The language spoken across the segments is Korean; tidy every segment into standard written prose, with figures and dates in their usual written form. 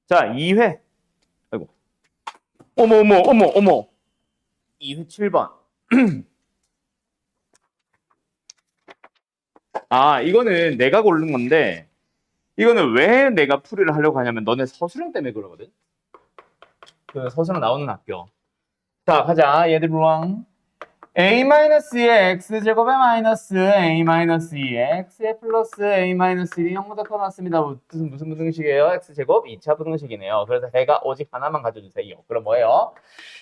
자, 2회. 아이고. 어머, 어머, 어머, 어머. 2회 7번. 아, 이거는 내가 고른 건데, 이거는 왜 내가 풀이를 하려고 하냐면, 너네 서술형 때문에 그러거든? 그 서술형 나오는 학교. 자, 가자. 얘들랑. a-2의 x제곱에 마이너스 a-2의 x에 플러스 a-1이 0보다 커 났습니다. 무슨 부등식이에요? x제곱 2차 부등식이네요. 그래서 해가 오직 하나만 가져주세요. 그럼 뭐예요?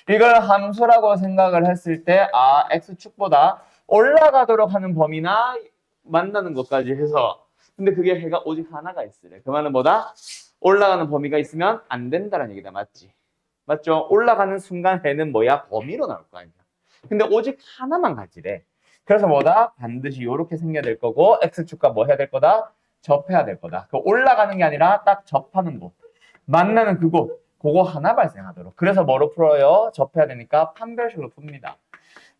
이걸 함수라고 생각을 했을 때 x축보다 올라가도록 하는 범위나 만나는 것까지 해서 근데 그게 해가 오직 하나가 있으래. 그 말은 뭐다? 올라가는 범위가 있으면 안 된다는 얘기다. 맞지? 맞죠? 올라가는 순간 해는 뭐야? 범위로 나올 거 아니야. 근데 오직 하나만 가지래. 그래서 뭐다? 반드시 이렇게 생겨야 될 거고 x축과 뭐 해야 될 거다? 접해야 될 거다. 그 올라가는 게 아니라 딱 접하는 곳. 만나는 그곳. 그거 하나 발생하도록. 그래서 뭐로 풀어요? 접해야 되니까 판별식으로 풉니다.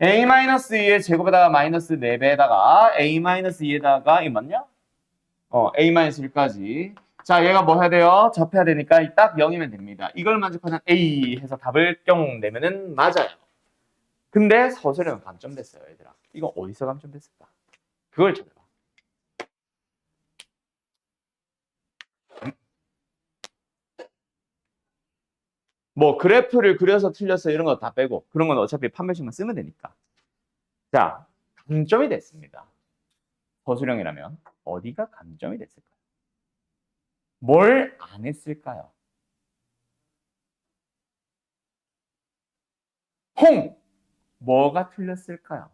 a-2의 제곱에다가 마이너스 4배에다가 a-2에다가 이 맞냐? a-1까지. 자, 얘가 뭐 해야 돼요? 접해야 되니까 딱 0이면 됩니다. 이걸 만족하는 a 해서 답을 뿅 내면은 맞아요. 근데 서술형은 감점됐어요, 얘들아. 이거 어디서 감점됐을까? 그걸 찾아봐. 뭐 그래프를 그려서 틀렸어 이런 거 다 빼고 그런 건 어차피 판별식만 쓰면 되니까. 자, 감점이 됐습니다. 서술형이라면 어디가 감점이 됐을까요? 뭘 안 했을까요? 홍! 뭐가 틀렸을까요?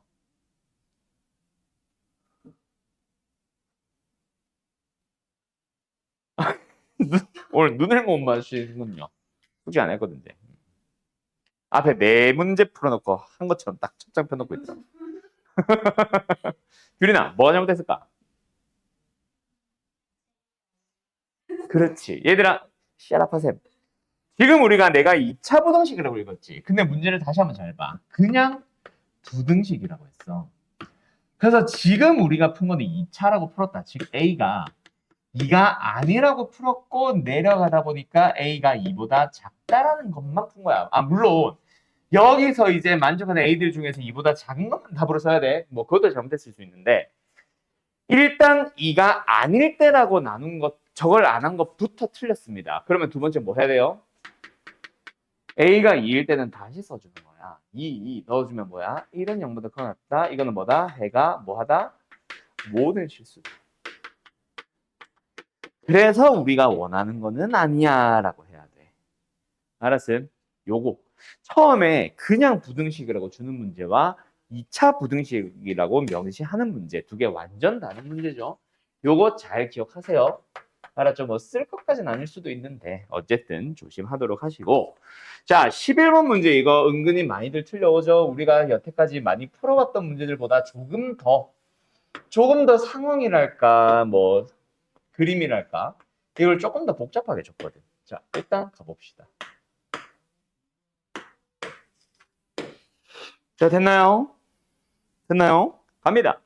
오늘 눈을 못 마주치는군요. 굳이 안 했거든요. 앞에 네 문제 풀어놓고 한 것처럼 딱 첫 장 펴놓고 있다. 규린아, 뭐가 잘못됐을까? 그렇지. 얘들아, 샤라파셈. 지금 우리가 내가 2차 부등식이라고 읽었지. 근데 문제를 다시 한번 잘 봐. 그냥 부등식이라고 했어. 그래서 지금 우리가 푼 거는 2차라고 풀었다. 즉 A가 2가 아니라고 풀었고 내려가다 보니까 A가 2보다 작다라는 것만 푼 거야. 아 물론 여기서 이제 만족하는 A들 중에서 2보다 작은 것만 답으로 써야 돼. 뭐 그것도 잘못됐을 수 있는데 일단 2가 아닐 때라고 나눈 것 저걸 안 한 것부터 틀렸습니다. 그러면 두 번째 뭐 해야 돼요? A가 2일 때는 다시 써주는 거야. 2 넣어주면 뭐야? 1은 0보다 커났다. 이거는 뭐다? 해가 뭐하다? 모든 실수. 그래서 우리가 원하는 거는 아니야 라고 해야 돼. 알았음? 요거. 처음에 그냥 부등식이라고 주는 문제와 2차 부등식이라고 명시하는 문제 두 개 완전 다른 문제죠. 요거 잘 기억하세요. 알았죠? 뭐 쓸 것까지는 아닐 수도 있는데 어쨌든 조심하도록 하시고 자 11번 문제 이거 은근히 많이들 틀려오죠. 우리가 여태까지 많이 풀어봤던 문제들보다 조금 더 상황이랄까 뭐 그림이랄까 이걸 조금 더 복잡하게 줬거든. 자 일단 가봅시다. 자 됐나요? 됐나요? 갑니다.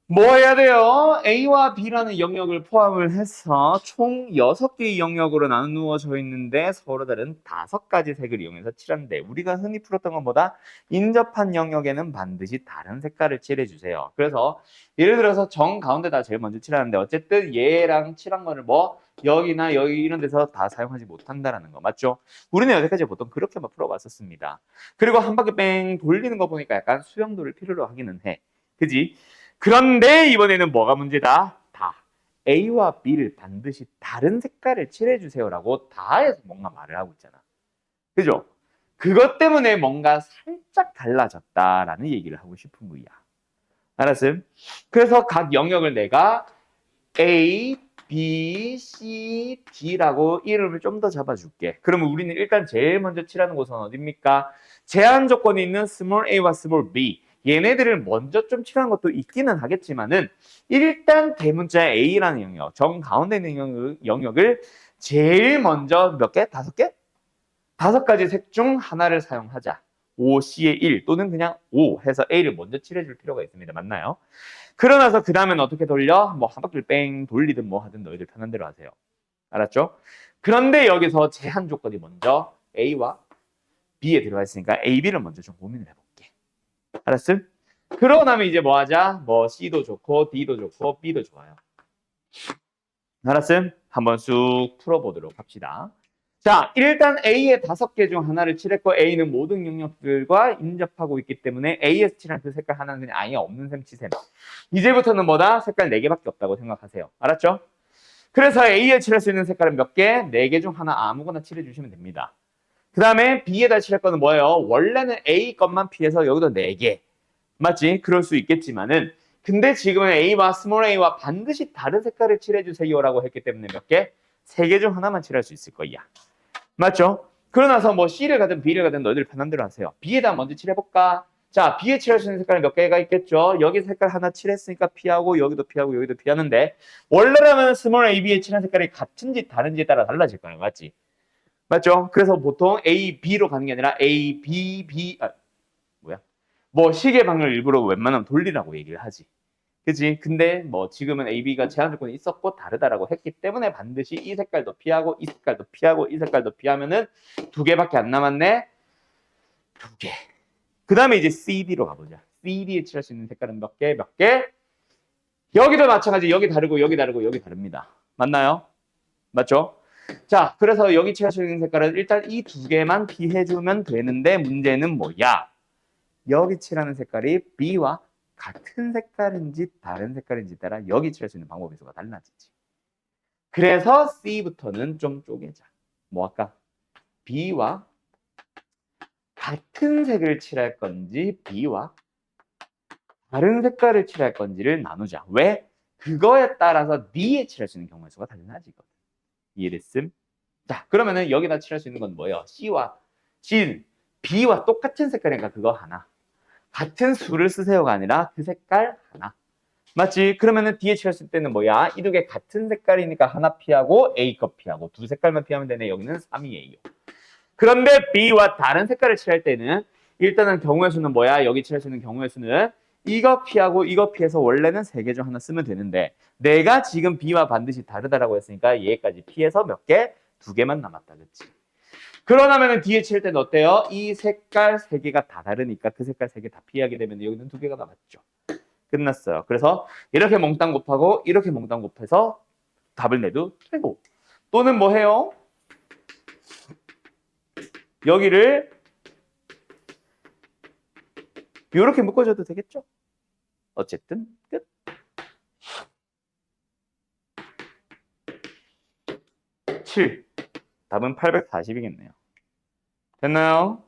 뭐 해야 돼요? A와 B라는 영역을 포함을 해서 총 6개의 영역으로 나누어져 있는데 서로 다른 5가지 색을 이용해서 칠하는데 우리가 흔히 풀었던 것보다 인접한 영역에는 반드시 다른 색깔을 칠해주세요. 그래서 예를 들어서 정 가운데다 제일 먼저 칠하는데 어쨌든 얘랑 칠한 거를 뭐 여기나 여기 이런 데서 다 사용하지 못한다라는 거 맞죠? 우리는 여태까지 보통 그렇게만 풀어봤었습니다. 그리고 한 바퀴 뺑 돌리는 거 보니까 약간 수영도를 필요로 하기는 해. 그지? 그런데 이번에는 뭐가 문제다? 다. A와 B를 반드시 다른 색깔을 칠해주세요라고 다해서 뭔가 말을 하고 있잖아. 그죠? 그것 때문에 뭔가 살짝 달라졌다라는 얘기를 하고 싶은 거야. 알았음? 그래서 각 영역을 내가 A, B, C, D라고 이름을 좀 더 잡아줄게. 그러면 우리는 일단 제일 먼저 칠하는 곳은 어딥니까? 제한 조건이 있는 small a와 small b. 얘네들을 먼저 좀 칠하는 것도 있기는 하겠지만은 일단 대문자 A라는 영역, 정 가운데 있는 영역을 제일 먼저 몇 개? 5개? 5가지 색 중 하나를 사용하자. 5C의 1 또는 그냥 5 해서 A를 먼저 칠해줄 필요가 있습니다. 맞나요? 그러나서 그 다음엔 어떻게 돌려? 뭐 한 바퀴를 뺑 돌리든 뭐 하든 너희들 편한 대로 하세요. 알았죠? 그런데 여기서 제한 조건이 먼저 A와 B에 들어가 있으니까 A, B를 먼저 좀 고민을 해볼게. 알았음? 그러고 나면 이제 뭐 하자? 뭐 C도 좋고 D도 좋고 B도 좋아요. 알았음? 한번 쑥 풀어보도록 합시다. 자, 일단 A의 5개 중 하나를 칠했고 A는 모든 영역들과 인접하고 있기 때문에 A에서 칠한 그 색깔 하나는 그냥 아예 없는 셈 치셈. 이제부터는 뭐다? 색깔 4개밖에 없다고 생각하세요. 알았죠? 그래서 A에 칠할 수 있는 색깔은 몇 개? 4개 중 하나 아무거나 칠해주시면 됩니다. 그 다음에 B에다 칠할 거는 뭐예요? 원래는 A 것만 피해서 여기도 4개. 맞지? 그럴 수 있겠지만은 근데 지금은 A와 스몰 a와 반드시 다른 색깔을 칠해주세요라고 했기 때문에 몇 개? 3개 중 하나만 칠할 수 있을 거야. 맞죠? 그러고 나서 뭐 C를 가든 B를 가든 너희들 편한 대로 하세요. B에다 먼저 칠해볼까? 자, B에 칠할 수 있는 색깔은 몇 개가 있겠죠? 여기 색깔 하나 칠했으니까 피하고 여기도 피하고 여기도 피하는데 원래라면 스몰 a, b에 칠한 색깔이 같은지 다른지에 따라 달라질 거예요. 맞지? 맞죠? 그래서 보통 A, B로 가는 게 아니라 A, B, B 뭐 시계 방향을 일부러 웬만하면 돌리라고 얘기를 하지. 그치? 근데 뭐 지금은 AB가 제한 조건이 있었고 다르다라고 했기 때문에 반드시 이 색깔도 피하고 이 색깔도 피하고 이 색깔도 피하면은 2개밖에 안 남았네. 2개. 그 다음에 이제 CD로 가보자. CD에 칠할 수 있는 색깔은 몇 개? 몇 개? 여기도 마찬가지. 여기 다르고 여기 다르고 여기 다릅니다. 맞나요? 맞죠? 자, 그래서 여기 칠할 수 있는 색깔은 일단 이 2개만 피해주면 되는데 문제는 뭐야? 여기 칠하는 색깔이 B와 같은 색깔인지 다른 색깔인지 따라 여기 칠할 수 있는 방법의 수가 달라지지. 그래서 C부터는 좀 쪼개자. 뭐 할까? B와 같은 색을 칠할 건지 B와 다른 색깔을 칠할 건지를 나누자. 왜? 그거에 따라서 D에 칠할 수 있는 경우의 수가 달라지거든. 이해됐음? 자, 그러면은 여기다 칠할 수 있는 건 뭐예요? B와 똑같은 색깔이니까 그거 하나. 같은 수를 쓰세요가 아니라 그 색깔 하나. 맞지? 그러면은 D에 칠했을 때는 뭐야? 이 2개 같은 색깔이니까 하나 피하고 A 거 피하고 2색깔만 피하면 되네. 여기는 3이에요. 그런데 B와 다른 색깔을 칠할 때는 일단은 경우의 수는 뭐야? 여기 칠할 수 있는 경우의 수는 이거 피하고 이거 피해서 원래는 3개 중 하나 쓰면 되는데 내가 지금 B와 반드시 다르다라고 했으니까 얘까지 피해서 몇 개? 2개만 남았다. 그치? 그러나면은 뒤에 칠 때는 어때요? 이 색깔 3개가 다 다르니까 그 색깔 3개 다 피하게 되면 여기는 2개가 남았죠. 끝났어요. 그래서 이렇게 몽땅 곱하고 이렇게 몽땅 곱해서 답을 내도 되고 또는 뭐 해요? 여기를 이렇게 묶어줘도 되겠죠? 어쨌든 끝. 7. 답은 840이겠네요. 됐나요?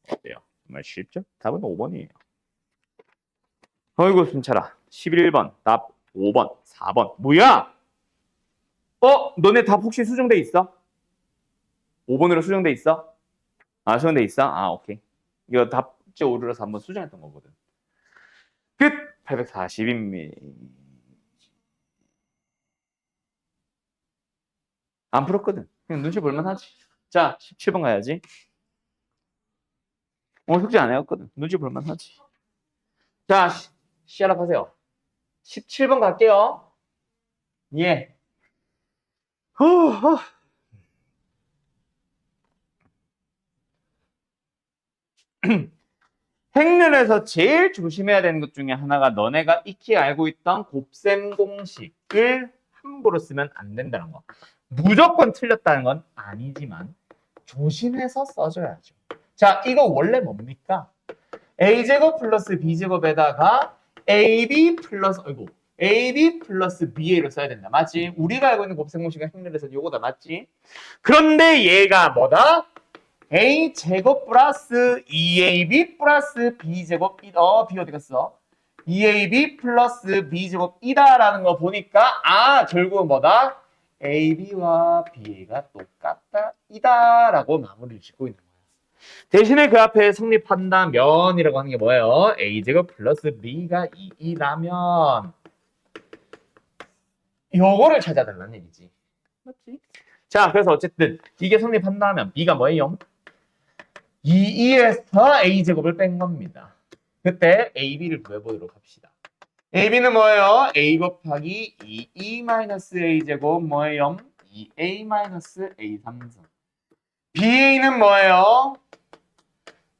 어때요? 정말 쉽죠? 답은 5번이에요. 어이구 순찰아. 11번 답 5번 4번 뭐야? 너네 답 혹시 수정돼 있어? 5번으로 수정돼 있어? 아 수정돼 있어? 아 오케이. 이거 답지 오류라서 한번 수정했던 거거든. 끝! 840입니다. 안 풀었거든. 그냥 눈치 볼만 하지. 자 17번 가야지. 숙제 안 해왔거든. 눈치 볼만 하지. 자 시작을 하세요. 17번 갈게요. 예. 행렬에서 제일 조심해야 되는 것 중에 하나가 너네가 익히 알고 있던 곱셈 공식을 함부로 쓰면 안 된다는 거. 무조건 틀렸다는 건 아니지만 조심해서 써줘야죠. 자, 이거 원래 뭡니까? a제곱 플러스 b제곱에다가 ab 플러스 ba로 써야 된다. 맞지? 우리가 알고 있는 곱셈 공식은 행렬에서 요거다. 맞지? 그런데 얘가 뭐다? a제곱 플러스 2ab 플러스 b제곱 b 어디 갔어? 2ab 플러스 b제곱 이다라는 거 보니까 결국은 뭐다? ab와 ba가 똑같다 이다라고 마무리를 짓고 있는 거야. 대신에 그 앞에 성립한다면이라고 하는 게 뭐예요? a제곱 플러스 b가 2라면 요거를 찾아달라는 얘기지. 맞지? 자, 그래서 어쨌든 이게 성립한다면 b가 뭐예요? 2에서 a제곱을 뺀 겁니다. 그때 ab를 구해보도록 합시다. ab는 뭐예요? a 곱하기 2e-a제곱 뭐예요? 2a-a 3승. ba는 뭐예요?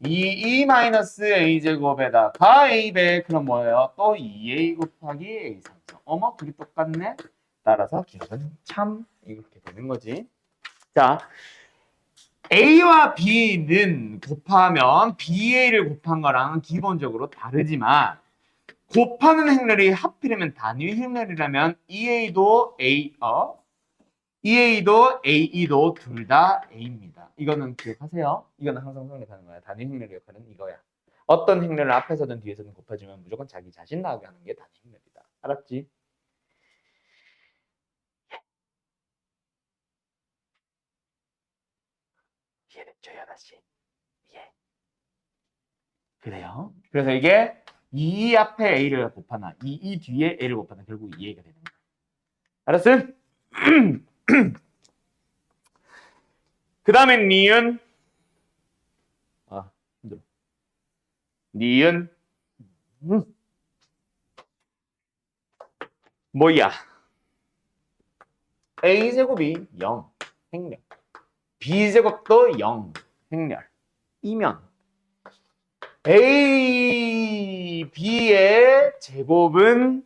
2e-a 제곱에다가 a배 그럼 뭐예요? 또 2a 곱하기 a 3승. 어머 둘이 똑같네? 따라서 기억은 참 이렇게 되는 거지. 자, A와 B는 곱하면 BA를 곱한 거랑은 기본적으로 다르지만 곱하는 행렬이 하필이면 단위 행렬이라면 EA도 AE도 둘 다 A입니다. 이거는 기억하세요. 이거는 항상 성립하는 거야. 단위 행렬의 역할은 이거야. 어떤 행렬을 앞에서든 뒤에서든 곱해주면 무조건 자기 자신 나오게 하는 게 단위 행렬이다. 알았지? 이해됐죠, 여다씨? 예. 그래요. 그래서 이게 2 앞에 A를 곱하나 2 뒤에 A를 곱하나 결국 2A가 되는 거야. 알았음? 그 다음에 니은 힘들어. 니은 뭐야? A제곱이 0 행렬 B제곱도 0 행렬 이면 A, B의 제곱은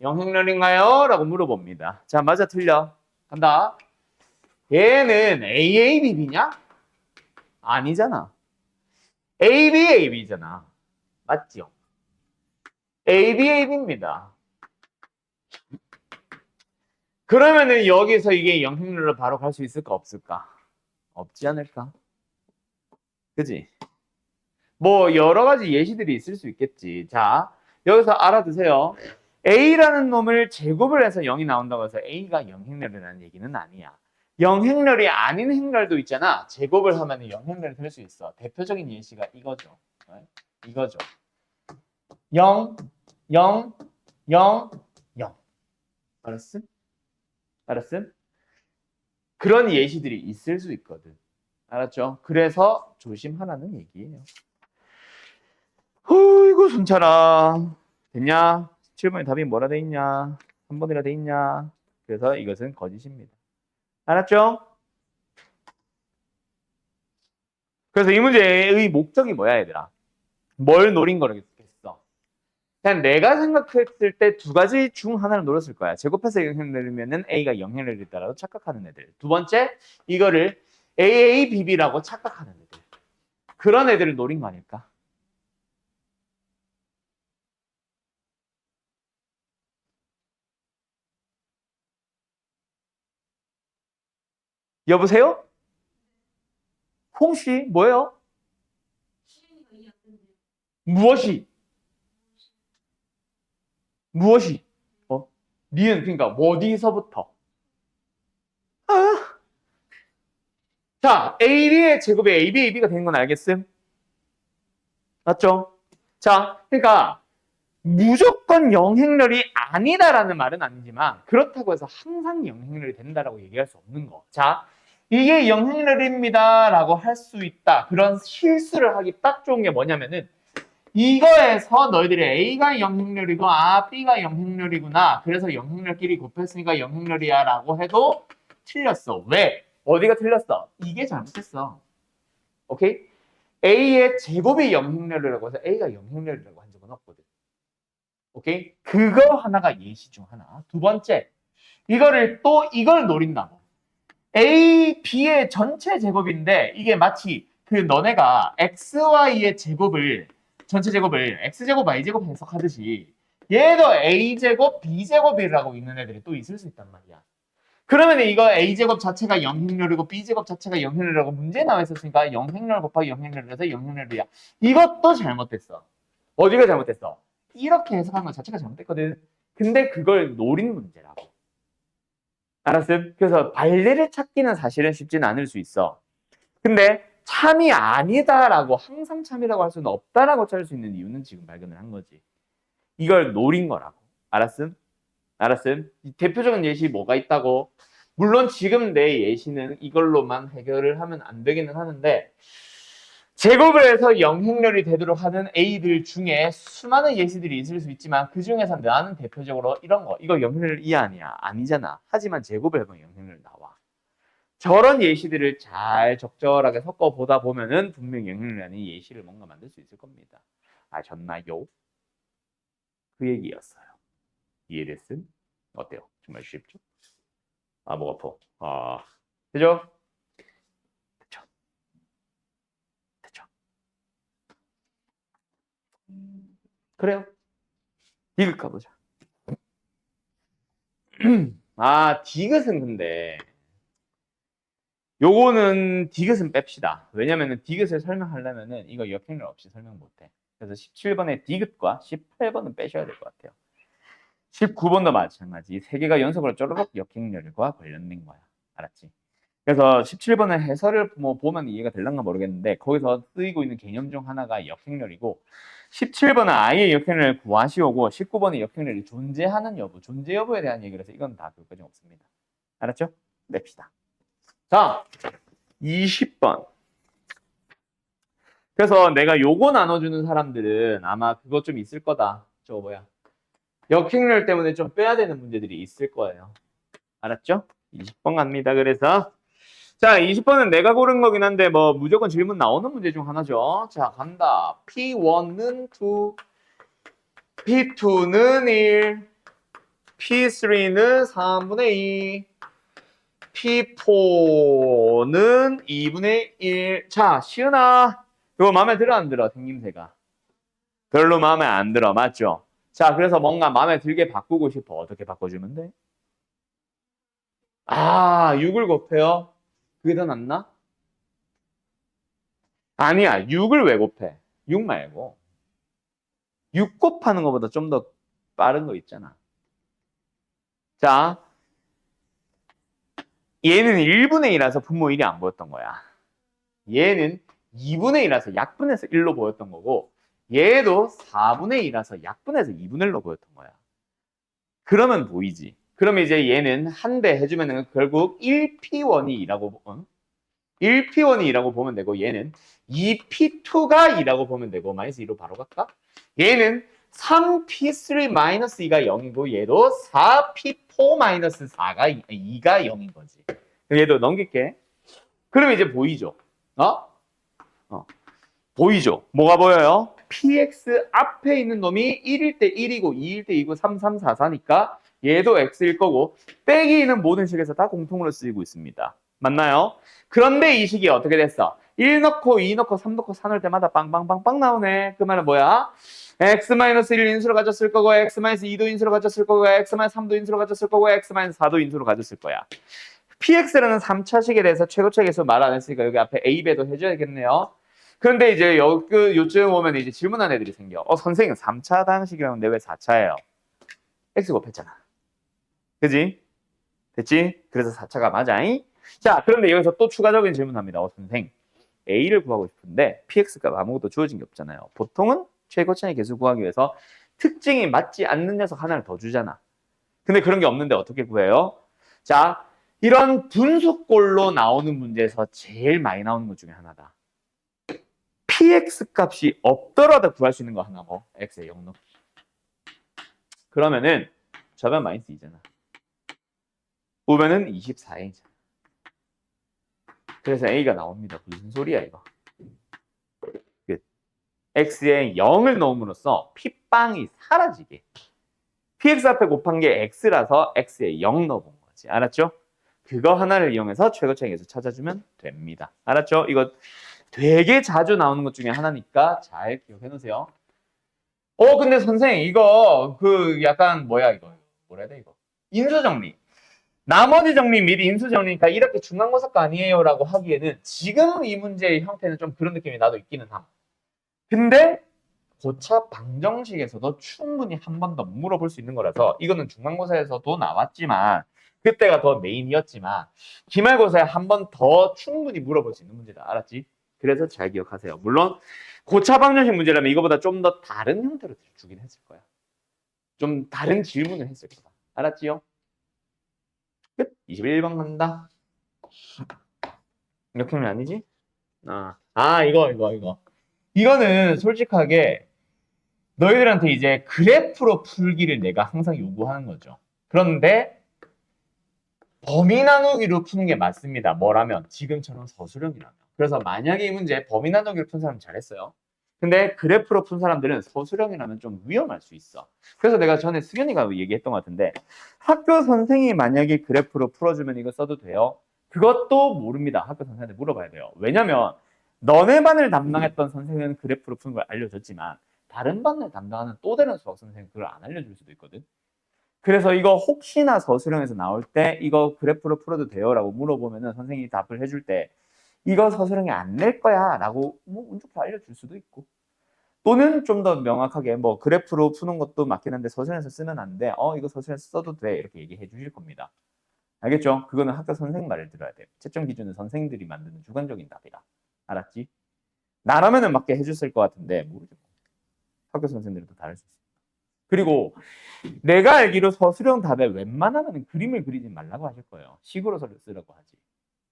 0행렬인가요? 라고 물어봅니다. 자, 맞아, 틀려. 간다. 얘는 AABB냐? 아니잖아. ABAB잖아. 맞죠? ABAB입니다. 그러면은 여기서 이게 0행렬로 바로 갈 수 있을까 없을까? 없지 않을까? 그지? 뭐 여러 가지 예시들이 있을 수 있겠지. 자, 여기서 알아두세요. A라는 놈을 제곱을 해서 0이 나온다고 해서 A가 0행렬이라는 얘기는 아니야. 0행렬이 아닌 행렬도 있잖아. 제곱을 하면 0행렬이 될 수 있어. 대표적인 예시가 이거죠. 이거죠. 0, 0, 0, 0. 알았음? 알았음? 그런 예시들이 있을 수 있거든. 알았죠? 그래서 조심하라는 얘기예요. 어이구 순찰아. 됐냐? 7번에 답이 뭐라 돼 있냐? 3번이라 돼 있냐? 그래서 이것은 거짓입니다. 알았죠? 그래서 이 문제의 목적이 뭐야, 얘들아? 뭘 노린 거겠어? 그냥 내가 생각했을 때 두 가지 중 하나를 노렸을 거야. 제곱해서 0을 내리면은 A가 0을 내리더라도 착각하는 애들. 두 번째, 이거를 AABB라고 착각하는 애들. 그런 애들을 노린 거 아닐까? 여보세요? 홍씨, 뭐예요? 무엇이? 무엇이? 니은, 그러니까 어디서부터? 아. 자, AB의 제곱이 ABAB가 되는 건 알겠음? 맞죠? 자, 그러니까 무조건 영행렬이 아니다라는 말은 아니지만 그렇다고 해서 항상 영행렬이 된다라고 얘기할 수 없는 거. 자, 이게 영행렬입니다라고 할 수 있다. 그런 실수를 하기 딱 좋은 게 뭐냐면은 이거에서 너희들이 A가 영행렬이고 B가 영행렬이구나. 그래서 영행렬끼리 곱했으니까 영행렬이야 라고 해도 틀렸어. 왜? 어디가 틀렸어? 이게 잘못했어. 오케이? A의 제곱이 영행렬이라고 해서 A가 영행렬이라고 한 적은 없거든. 오케이? 그거 하나가 예시 중 하나. 두 번째, 이걸 노린다고. A, B의 전체 제곱인데 이게 마치 그 너네가 X, Y의 제곱을 전체 제곱을 X제곱, Y제곱 해석하듯이 얘도 A제곱, B제곱이라고 있는 애들이 또 있을 수 있단 말이야. 그러면 이거 A제곱 자체가 0행렬이고 B제곱 자체가 0행렬이라고 문제에 나와 있었으니까 0행렬 곱하기 0행렬이라서 0행렬이야. 이것도 잘못됐어. 어디가 잘못됐어? 이렇게 해석한 것 자체가 잘못됐거든. 근데 그걸 노린 문제라고. 알았음? 그래서 발리를 찾기는 사실은 쉽지는 않을 수 있어. 근데 참이 아니다라고 항상 참이라고 할 수는 없다라고 찾을 수 있는 이유는 지금 발견을 한 거지. 이걸 노린 거라고. 알았음? 알았음? 대표적인 예시 뭐가 있다고? 물론 지금 내 예시는 이걸로만 해결을 하면 안 되기는 하는데 제곱을 해서 영행렬이 되도록 하는 A들 중에 수많은 예시들이 있을 수 있지만 그 중에서 나는 대표적으로 이런 거 이거 영행렬 이 아니야 아니잖아. 하지만 제곱을 해보면 영행렬 나와. 저런 예시들을 잘 적절하게 섞어보다 보면은 분명히 영역이라는 예시를 뭔가 만들 수 있을 겁니다. 아셨나요? 그 얘기였어요. 이해됐음? 어때요? 정말 쉽죠? 목 아파. 그죠? 됐죠? 됐죠? 그래요. 디귿 가보자. 디귿은 근데 요거는 디귿은 뺍시다. 왜냐면은 디귿을 설명하려면은 이거 역행렬 없이 설명 못해. 그래서 17번의 디귿과 18번은 빼셔야 될 것 같아요. 19번도 마찬가지. 세 개가 연속으로 쪼르륵 역행렬과 관련된 거야. 알았지? 그래서 17번의 해설을 뭐 보면 이해가 될란가 모르겠는데 거기서 쓰이고 있는 개념 중 하나가 역행렬이고 17번은 아예 역행렬을 구하시오고 19번은 역행렬이 존재하는 여부, 존재 여부에 대한 얘기를 해서 이건 다 그것까지 없습니다. 알았죠? 냅시다. 자, 20번. 그래서 내가 요거 나눠주는 사람들은 아마 그거 좀 있을 거다. 저거 뭐야? 역행렬 때문에 좀 빼야 되는 문제들이 있을 거예요. 알았죠? 20번 갑니다. 그래서 자, 20번은 내가 고른 거긴 한데 뭐 무조건 질문 나오는 문제 중 하나죠. 자, 간다. P1는 2, P2는 1, P3는 3분의 2, P4는 2분의 1. 자, 시은아. 이거 마음에 들어 안 들어? 생김새가. 별로 마음에 안 들어. 맞죠? 자, 그래서 뭔가 마음에 들게 바꾸고 싶어. 어떻게 바꿔주면 돼? 6을 곱해요? 그게 더 낫나? 아니야. 6을 왜 곱해? 6 말고. 6 곱하는 것보다 좀 더 빠른 거 있잖아. 자, 얘는 1분의 1이라서 분모 1이 안 보였던 거야. 얘는 2분의 1이라서 약분해서 1로 보였던 거고 얘도 4분의 2라서 약분해서 2분의 1로 보였던 거야. 그러면 보이지. 그러면 이제 얘는 한 배 해주면 결국 1P1이 2라고 1P1이 2라고 보면 되고 얘는 2P2가 2라고 보면 되고 마이너스 2로 바로 갈까? 얘는 3P3 마이너스 2가 0이고 얘도 4P4 마이너스 2가 0인 거지. 얘도 넘길게. 그러면 이제 보이죠? 보이죠? 뭐가 보여요? PX 앞에 있는 놈이 1일 때 1이고 2일 때 2고 3, 3, 4, 4니까 얘도 X일 거고 빼기는 모든 식에서 다 공통으로 쓰이고 있습니다. 맞나요? 그런데 이 식이 어떻게 됐어? 1 넣고 2 넣고 3 넣고 4 넣을 때마다 빵빵빵빵 나오네. 그 말은 뭐야? X-1 인수로 가졌을 거고 X-2도 인수로 가졌을 거고 X-3도 인수로 가졌을 거고 X-4도 인수로 가졌을 거야. PX라는 3차식에 대해서 최고차 계수 말 안 했으니까 여기 앞에 A, B도 해줘야겠네요. 그런데 이제 요쯤 오면 이제 질문한 애들이 생겨. 선생님 3차 방식이라는데 왜 4차예요? X 곱했잖아. 그지? 됐지? 그래서 4차가 맞아잉? 자, 그런데 여기서 또 추가적인 질문합니다. 선생 A를 구하고 싶은데 PX가 아무것도 주어진 게 없잖아요. 보통은 최고차의 개수 구하기 위해서 특징이 맞지 않는 녀석 하나를 더 주잖아. 근데 그런 게 없는데 어떻게 구해요? 자, 이런 분수꼴로 나오는 문제에서 제일 많이 나오는 것 중에 하나다. PX 값이 없더라도 구할 수 있는 거 하나 뭐 X에 0 넣기. 그러면은 저변 마이너스 2잖아. 우변은 24이잖아. 그래서 A가 나옵니다. 무슨 소리야 이거. X에 0을 넣음으로써 P빵이 사라지게. PX 앞에 곱한 게 X라서 X에 0 넣어본 거지. 알았죠? 그거 하나를 이용해서 최고차에서 찾아주면 됩니다. 알았죠? 이거 되게 자주 나오는 것 중에 하나니까 잘 기억해 놓으세요. 근데 선생님 이거 약간 뭐야 이거 뭐라 해야 돼 이거 인수정리 나머지 정리 미리 인수정리니까 이렇게 중간고사가 아니에요 라고 하기에는 지금 이 문제의 형태는 좀 그런 느낌이 나도 있기는 함. 근데 고차 방정식에서도 충분히 한 번 더 물어볼 수 있는 거라서 이거는 중간고사에서도 나왔지만 그때가 더 메인이었지만 기말고사에 한 번 더 충분히 물어볼 수 있는 문제다. 알았지? 그래서 잘 기억하세요. 물론 고차 방정식 문제라면 이거보다 좀 더 다른 형태로 주긴 했을 거야. 좀 다른 질문을 했을 거다. 알았지요? 끝. 21번 간다. 역행은 아니지? 이거. 이거는 솔직하게 너희들한테 이제 그래프로 풀기를 내가 항상 요구하는 거죠. 그런데 범위 나누기로 푸는 게 맞습니다. 뭐라면? 지금처럼 서술형이라면. 그래서 만약에 이 문제 범위 나누기로 푼 사람 잘했어요. 근데 그래프로 푼 사람들은 서술형이라면 좀 위험할 수 있어. 그래서 내가 전에 승현이가 얘기했던 것 같은데 학교 선생이 만약에 그래프로 풀어주면 이거 써도 돼요? 그것도 모릅니다. 학교 선생한테 물어봐야 돼요. 왜냐면 너네 반을 담당했던 선생은 그래프로 푸는 걸 알려줬지만 다른 반을 담당하는 또 다른 수학 선생은 그걸 안 알려줄 수도 있거든. 그래서 이거 혹시나 서술형에서 나올 때 이거 그래프로 풀어도 돼요? 라고 물어보면은 선생님이 답을 해줄 때 이거 서술형이 안 낼 거야 라고 뭐 운 좋게 알려줄 수도 있고 또는 좀 더 명확하게 뭐 그래프로 푸는 것도 맞긴 한데 서술형에서 쓰면 안 돼. 이거 서술형에서 써도 돼. 이렇게 얘기해 주실 겁니다. 알겠죠? 그거는 학교 선생 말을 들어야 돼요. 채점 기준은 선생들이 만드는 주관적인 답이다. 알았지? 나라면은 맞게 해줬을 것 같은데 모르죠. 학교 선생들도 다를 수 있어. 그리고 내가 알기로 서술형 답에 웬만하면 그림을 그리지 말라고 하실 거예요. 식으로 쓰라고 하지.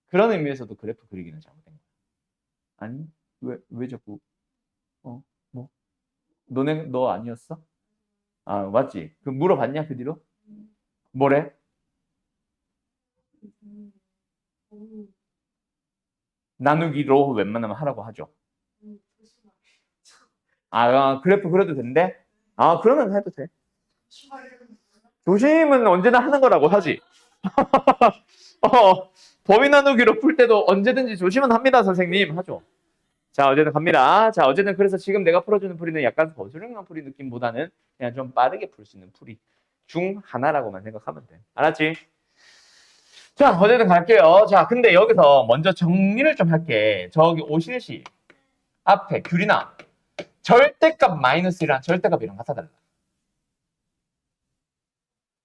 그런 의미에서도 그래프 그리기는 잘못된 거야. 아니, 왜 자꾸, 뭐? 너 아니었어? 아, 맞지? 그 물어봤냐, 그 뒤로? 뭐래? 나누기로 웬만하면 하라고 하죠. 그래프 그려도 된대? 그러면 해도 돼. 조심은 언제나 하는 거라고 하지. 범위 나누기로 풀 때도 언제든지 조심은 합니다, 선생님. 하죠. 자, 어쨌든 갑니다. 자, 어쨌든 그래서 지금 내가 풀어주는 풀이는 약간 거슬링한 풀이 느낌보다는 그냥 좀 빠르게 풀 수 있는 풀이 중 하나라고만 생각하면 돼. 알았지? 자, 어쨌든 갈게요. 자, 근데 여기서 먼저 정리를 좀 할게. 저기 오실시 앞에 귤이나 절대값 마이너스 1이랑 절대값이랑 같아 달라.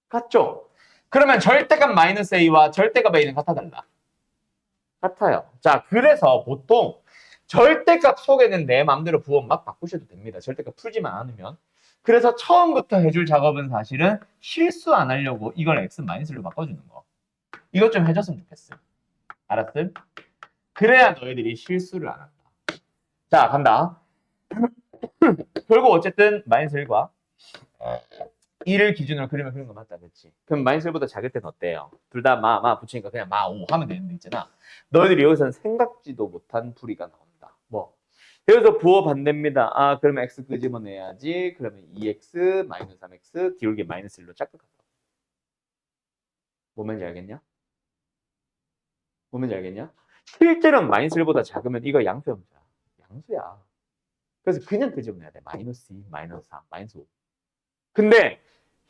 같죠? 그러면 절대값 마이너스 a와 절대값 a는 같아 달라. 같아요. 자, 그래서 보통 절대값 속에는 내 마음대로 부호 막 바꾸셔도 됩니다. 절대값 풀지만 않으면. 그래서 처음부터 해줄 작업은 사실은 실수 안 하려고 이걸 x-로 바꿔주는 거. 이것 좀 해줬으면 좋겠어. 알았음? 그래야 너희들이 실수를 안 한다. 자, 간다. 결국 어쨌든 마이너스 1과 1을 기준으로 그림을 그리는 거 맞다, 그렇지? 그럼 마이너스 1보다 작을 때는 어때요? 둘 다 마 붙이니까 그냥 마 5 하면 되는 데 있잖아. 너희들이 여기서는 생각지도 못한 풀이가 나온다. 뭐? 여기서 부호 반대입니다. 그러면 x 끄집어내야지. 그러면 2x 마이너스 3x 기울기 마이너스 1로 착각한다. 뭔 말인지 알겠냐? 뭔 말인지 알겠냐? 실제로는 마이너스 1보다 작으면 이거 양수야. 양수야. 그래서 그냥 끄집어내야 돼. 마이너스 2, 마이너스 3, 마이너스 5. 근데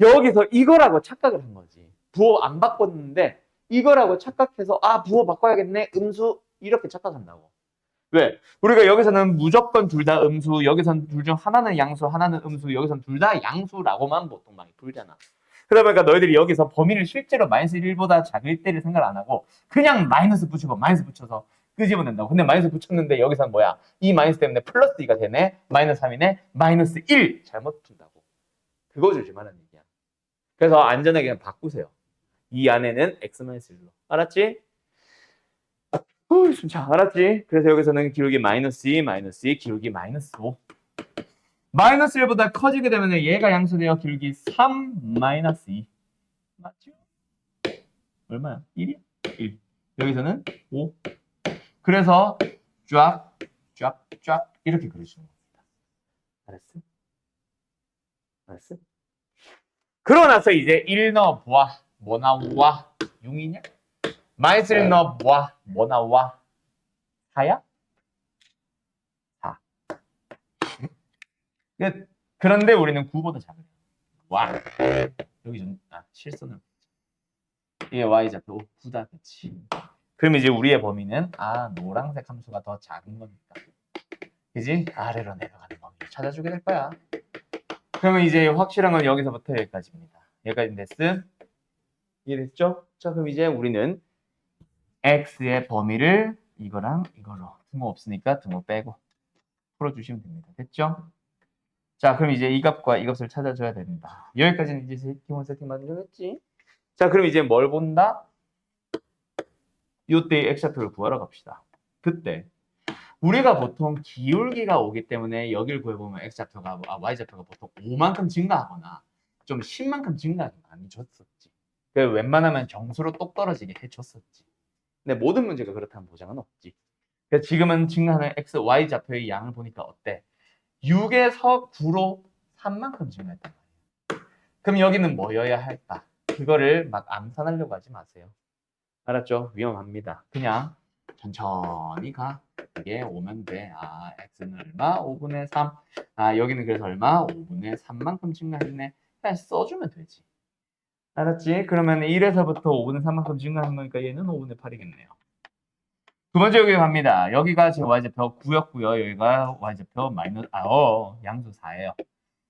여기서 이거라고 착각을 한 거지. 부호 안 바꿨는데 이거라고 착각해서 부호 바꿔야겠네. 음수 이렇게 착각한다고. 왜? 우리가 여기서는 무조건 둘 다 음수, 여기서는 둘 중 하나는 양수, 하나는 음수, 여기서는 둘 다 양수라고만 보통 많이 풀잖아. 그러다 보니까 너희들이 여기서 범위를 실제로 마이너스 1보다 작을 때를 생각 안 하고 그냥 마이너스 붙이고 마이너스 붙여서 끄집어낸다고. 근데 마이너스 붙였는데 여기서는 뭐야? 이 마이너스 때문에 플러스 2가 되네? 마이너스 3이네? 마이너스 1! 잘못 푼다고. 그거 조심하라는 얘기야. 그래서 안전하게 그냥 바꾸세요. 이 안에는 x-1로. 알았지? 숨차. 알았지? 그래서 여기서는 기울기 마이너스 2, 마이너스 2, 기울기 마이너스 5. 마이너스 1보다 커지게 되면 얘가 양수되어 기울기 3, 마이너스 2. 맞죠? 얼마야? 1이야? 1. 여기서는 5. 그래서 쫙, 쫙, 쫙 이렇게 그려주는 겁니다. 알았어? 알았어? 그러고 나서 이제 1 넣어보아. 뭐 나와? 6이냐? 마이너스 1 넣어보아. 뭐 나와? 4야? 4. 그런데 우리는 9보다 작아요. 와. 여기 좀, 실수는. 이게 y좌표 9다, 그치? 그럼 이제 우리의 범위는, 노란색 함수가 더 작은 거니까. 그지? 아래로 내려가는 범위를 찾아주게 될 거야. 그러면 이제 확실한 건 여기서부터 여기까지입니다. 여기까지 됐음? 이해됐죠? 자, 그럼 이제 우리는 x의 범위를 이거랑 이걸로 등호 없으니까 등호 빼고 풀어주시면 됩니다. 됐죠? 자, 그럼 이제 이 값과 이 값을 찾아줘야 됩니다. 여기까지는 이제 기본 세팅 만들어냈지? 자, 그럼 이제 뭘 본다? 이때의 x좌표를 구하러 갑시다. 그때 우리가 보통 기울기가 오기 때문에 여기를 구해보면 y좌표가 보통 5만큼 증가하거나 좀 10만큼 증가하기 많이 줬었지. 그 웬만하면 정수로 똑 떨어지게 해줬었지. 근데 모든 문제가 그렇다는 보장은 없지. 그래서 지금은 증가하는 x, y 좌표의 양을 보니까 어때? 6에서 9로 3만큼 증가했단 말이야. 그럼 여기는 뭐여야 할까? 그거를 막 암산하려고 하지 마세요. 알았죠? 위험합니다. 그냥 천천히 가. 이게 오면 돼. 아, x는 얼마? 5분의 3. 아, 여기는 그래서 얼마? 5분의 3만큼 증가했네. 그냥 써주면 되지. 알았지? 그러면 1에서부터 5분의 3만큼 증가한 거니까 얘는 5분의 8이겠네요. 두 번째 여기 갑니다. 여기가 지금 y좌표 9였고요. 여기가 y좌표 마이너스, 양수 4예요.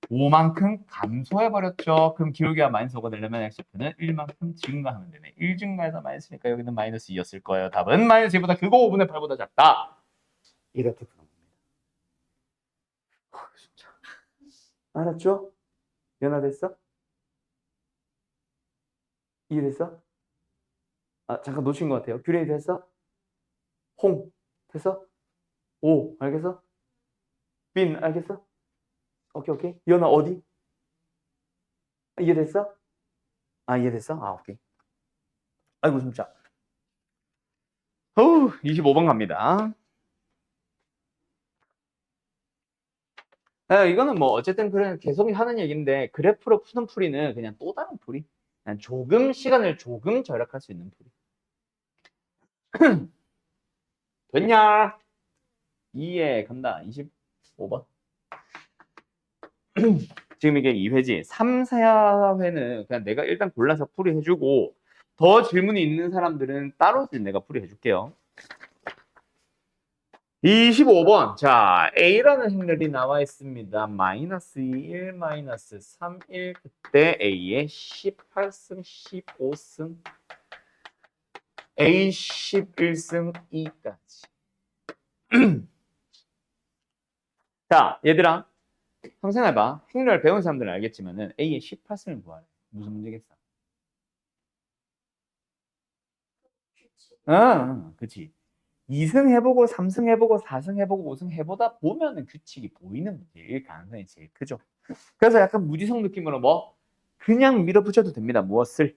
5만큼 감소해버렸죠. 그럼 기울기가 마이너스 5가 되려면 x좌표는 1만큼 증가하면 되네. 1 증가해서 마이너스니까 여기는 마이너스 2였을 거예요. 답은 마이너스 2보다 크고 5분의 8보다 작다. 이렇게 푸는 겁니다. 진짜. 알았죠? 연화됐어? 이해됐어? 아, 잠깐 놓친 것 같아요. 규레이 됐어? 홍 됐어? 오 알겠어? 빈 알겠어? 오케이 오케이. 연화 어디? 이해됐어? 아 이해됐어? 아 오케이. 아이고 진짜. 25번 갑니다. 이거는 뭐 어쨌든 그냥 계속 하는 얘기인데 그래프로 푸는 풀이는 그냥 또 다른 풀이. 그냥 조금 시간을 조금 절약할 수 있는 풀이. 됐냐? 2에 간다. 25번. 지금 이게 2회지. 3, 4회는 그냥 내가 일단 골라서 풀이해주고 더 질문이 있는 사람들은 따로 내가 풀이해줄게요. 25번. 자, A라는 행렬이 나와 있습니다. 마이너스 1, 마이너스 3, 1. 그때 A의 18승, 15승, A 11승, 2까지. 자, 얘들아. 한번 생각해봐. 행렬 배운 사람들은 알겠지만은 A의 18승을 구하래. 무슨 문제겠어? 그치. 2승 해보고 3승 해보고 4승 해보고 5승 해보다 보면은 규칙이 보이는 문제일 가능성이 제일 크죠. 그래서 약간 무지성 느낌으로 뭐 그냥 밀어붙여도 됩니다. 무엇을?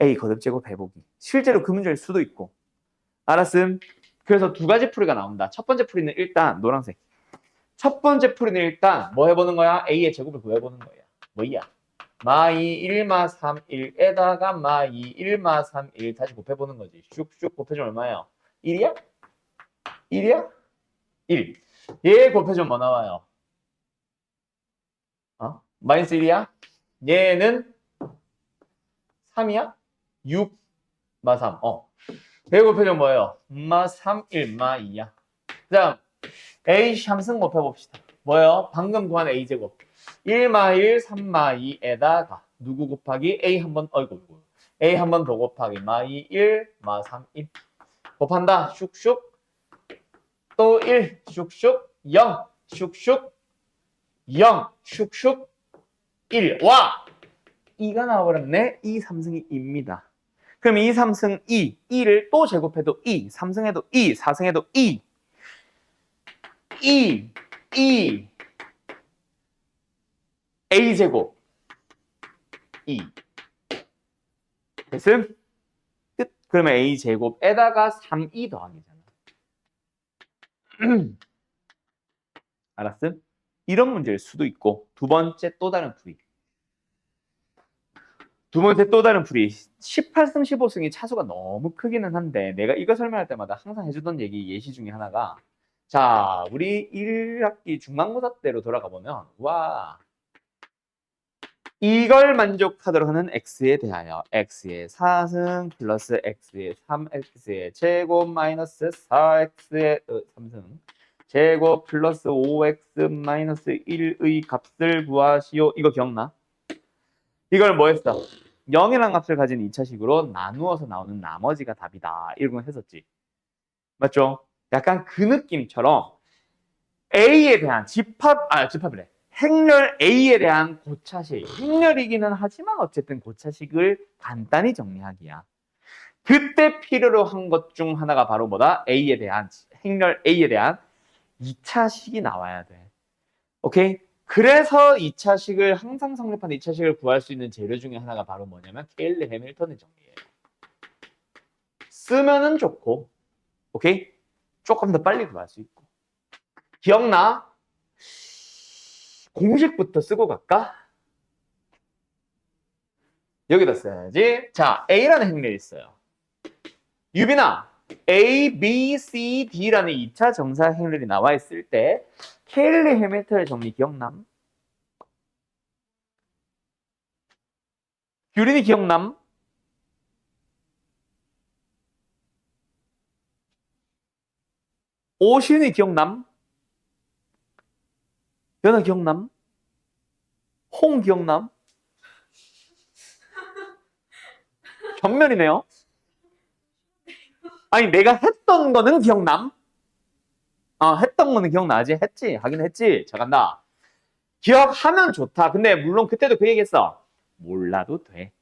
A 거듭제곱 해보기. 실제로 그 문제일 수도 있고. 알았음. 그래서 두 가지 풀이가 나온다. 첫 번째 풀이는 일단 노란색. 첫 번째 풀이는 일단 뭐 해보는 거야? A의 제곱을 구해보는 거야. 뭐야? 마이 1, 마 3, 1에다가 마이 1, 마 3, 1 다시 곱해보는 거지. 슉슉 곱해주면 얼마예요? 1이야? 1이야? 1. 얘 곱해주면 뭐 나와요? 마이너스 1이야? 얘는 3이야? 6, 마 3. 얘 곱해주면 뭐예요? 마 3, 1, 마 2야. 그 다음 A 함승 곱해봅시다. 뭐예요? 방금 구한 A제곱. 1마 1, 3마 2에다가 누구 곱하기 A 한번 A 한 번 더 곱하기 마 2, 1, 마 3, 1 곱한다. 슉슉 또 1, 슉슉 0, 슉슉 0, 슉슉 1. 와! 2가 나와버렸네. 2, 3승이 2입니다. 그럼 2, 3승 2, 2를 또 제곱해도 2, 3승해도 2, 4승해도 2, 2, A제곱 2. 됐음? 끝. 그러면 A제곱에다가 3, 2 더하기잖아. 알았음? 이런 문제일 수도 있고 두 번째 또 다른 풀이. 두 번째 또 다른 풀이. 18승, 15승이 차수가 너무 크기는 한데 내가 이거 설명할 때마다 항상 해주던 얘기 예시 중에 하나가 자, 우리 1학기 중간고사 때로 돌아가 보면 와 이걸 만족하도록 하는 x에 대하여 x의 4승 플러스 x의 3x의 제곱 마이너스 4x의 3승 제곱 플러스 5x 마이너스 1의 값을 구하시오. 이거 기억나? 이걸 뭐 했어? 0이라는 값을 가진 2차식으로 나누어서 나오는 나머지가 답이다. 이런 거 했었지. 맞죠? 약간 그 느낌처럼 A에 대한 집합이래. 행렬 A에 대한 고차식. 행렬이기는 하지만 어쨌든 고차식을 간단히 정리하기야. 그때 필요로 한 것 중 하나가 바로 뭐다? 행렬 A에 대한 2차식이 나와야 돼. 오케이? 그래서 2차식을 항상 성립하는 2차식을 구할 수 있는 재료 중에 하나가 바로 뭐냐면 케일리 해밀턴의 정리예요. 쓰면은 좋고, 오케이? 조금 더 빨리 구할 수 있고. 기억나? 공식부터 쓰고 갈까? 여기다 써야지. 자, A라는 행렬이 있어요. 유빈아, A, B, C, D라는 2차 정사 행렬이 나와 있을 때 케일리 해밀턴의 정리 기억남? 규린이 기억남? 오시윤이 기억남? 연아 기억남? 홍 기억남? 전면이네요. 아니 내가 했던 거는 기억남? 했던 거는 기억나지? 했지? 하긴 했지? 자 간다. 기억하면 좋다. 근데 물론 그때도 그 얘기했어. 몰라도 돼.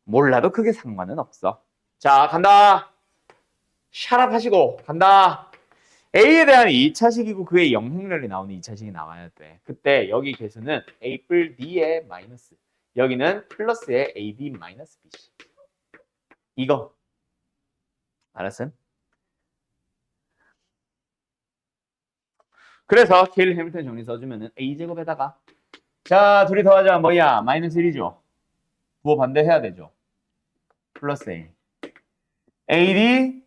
몰라도 크게 상관은 없어. 자 간다. 샤랍 하시고 간다. A에 대한 2차식이고 그의 영행렬이 나오는 2차식이 나와야 돼. 그때 여기 개수는 A 뿔 D의 마이너스. 여기는 플러스의 AB 마이너스 BC. 이거. 알았음? 그래서 케일리 해밀턴 정리 써주면은 A제곱에다가 자 둘이 더하자 뭐야? 마이너스 1이죠. 부호 반대해야 되죠. 플러스 A. AD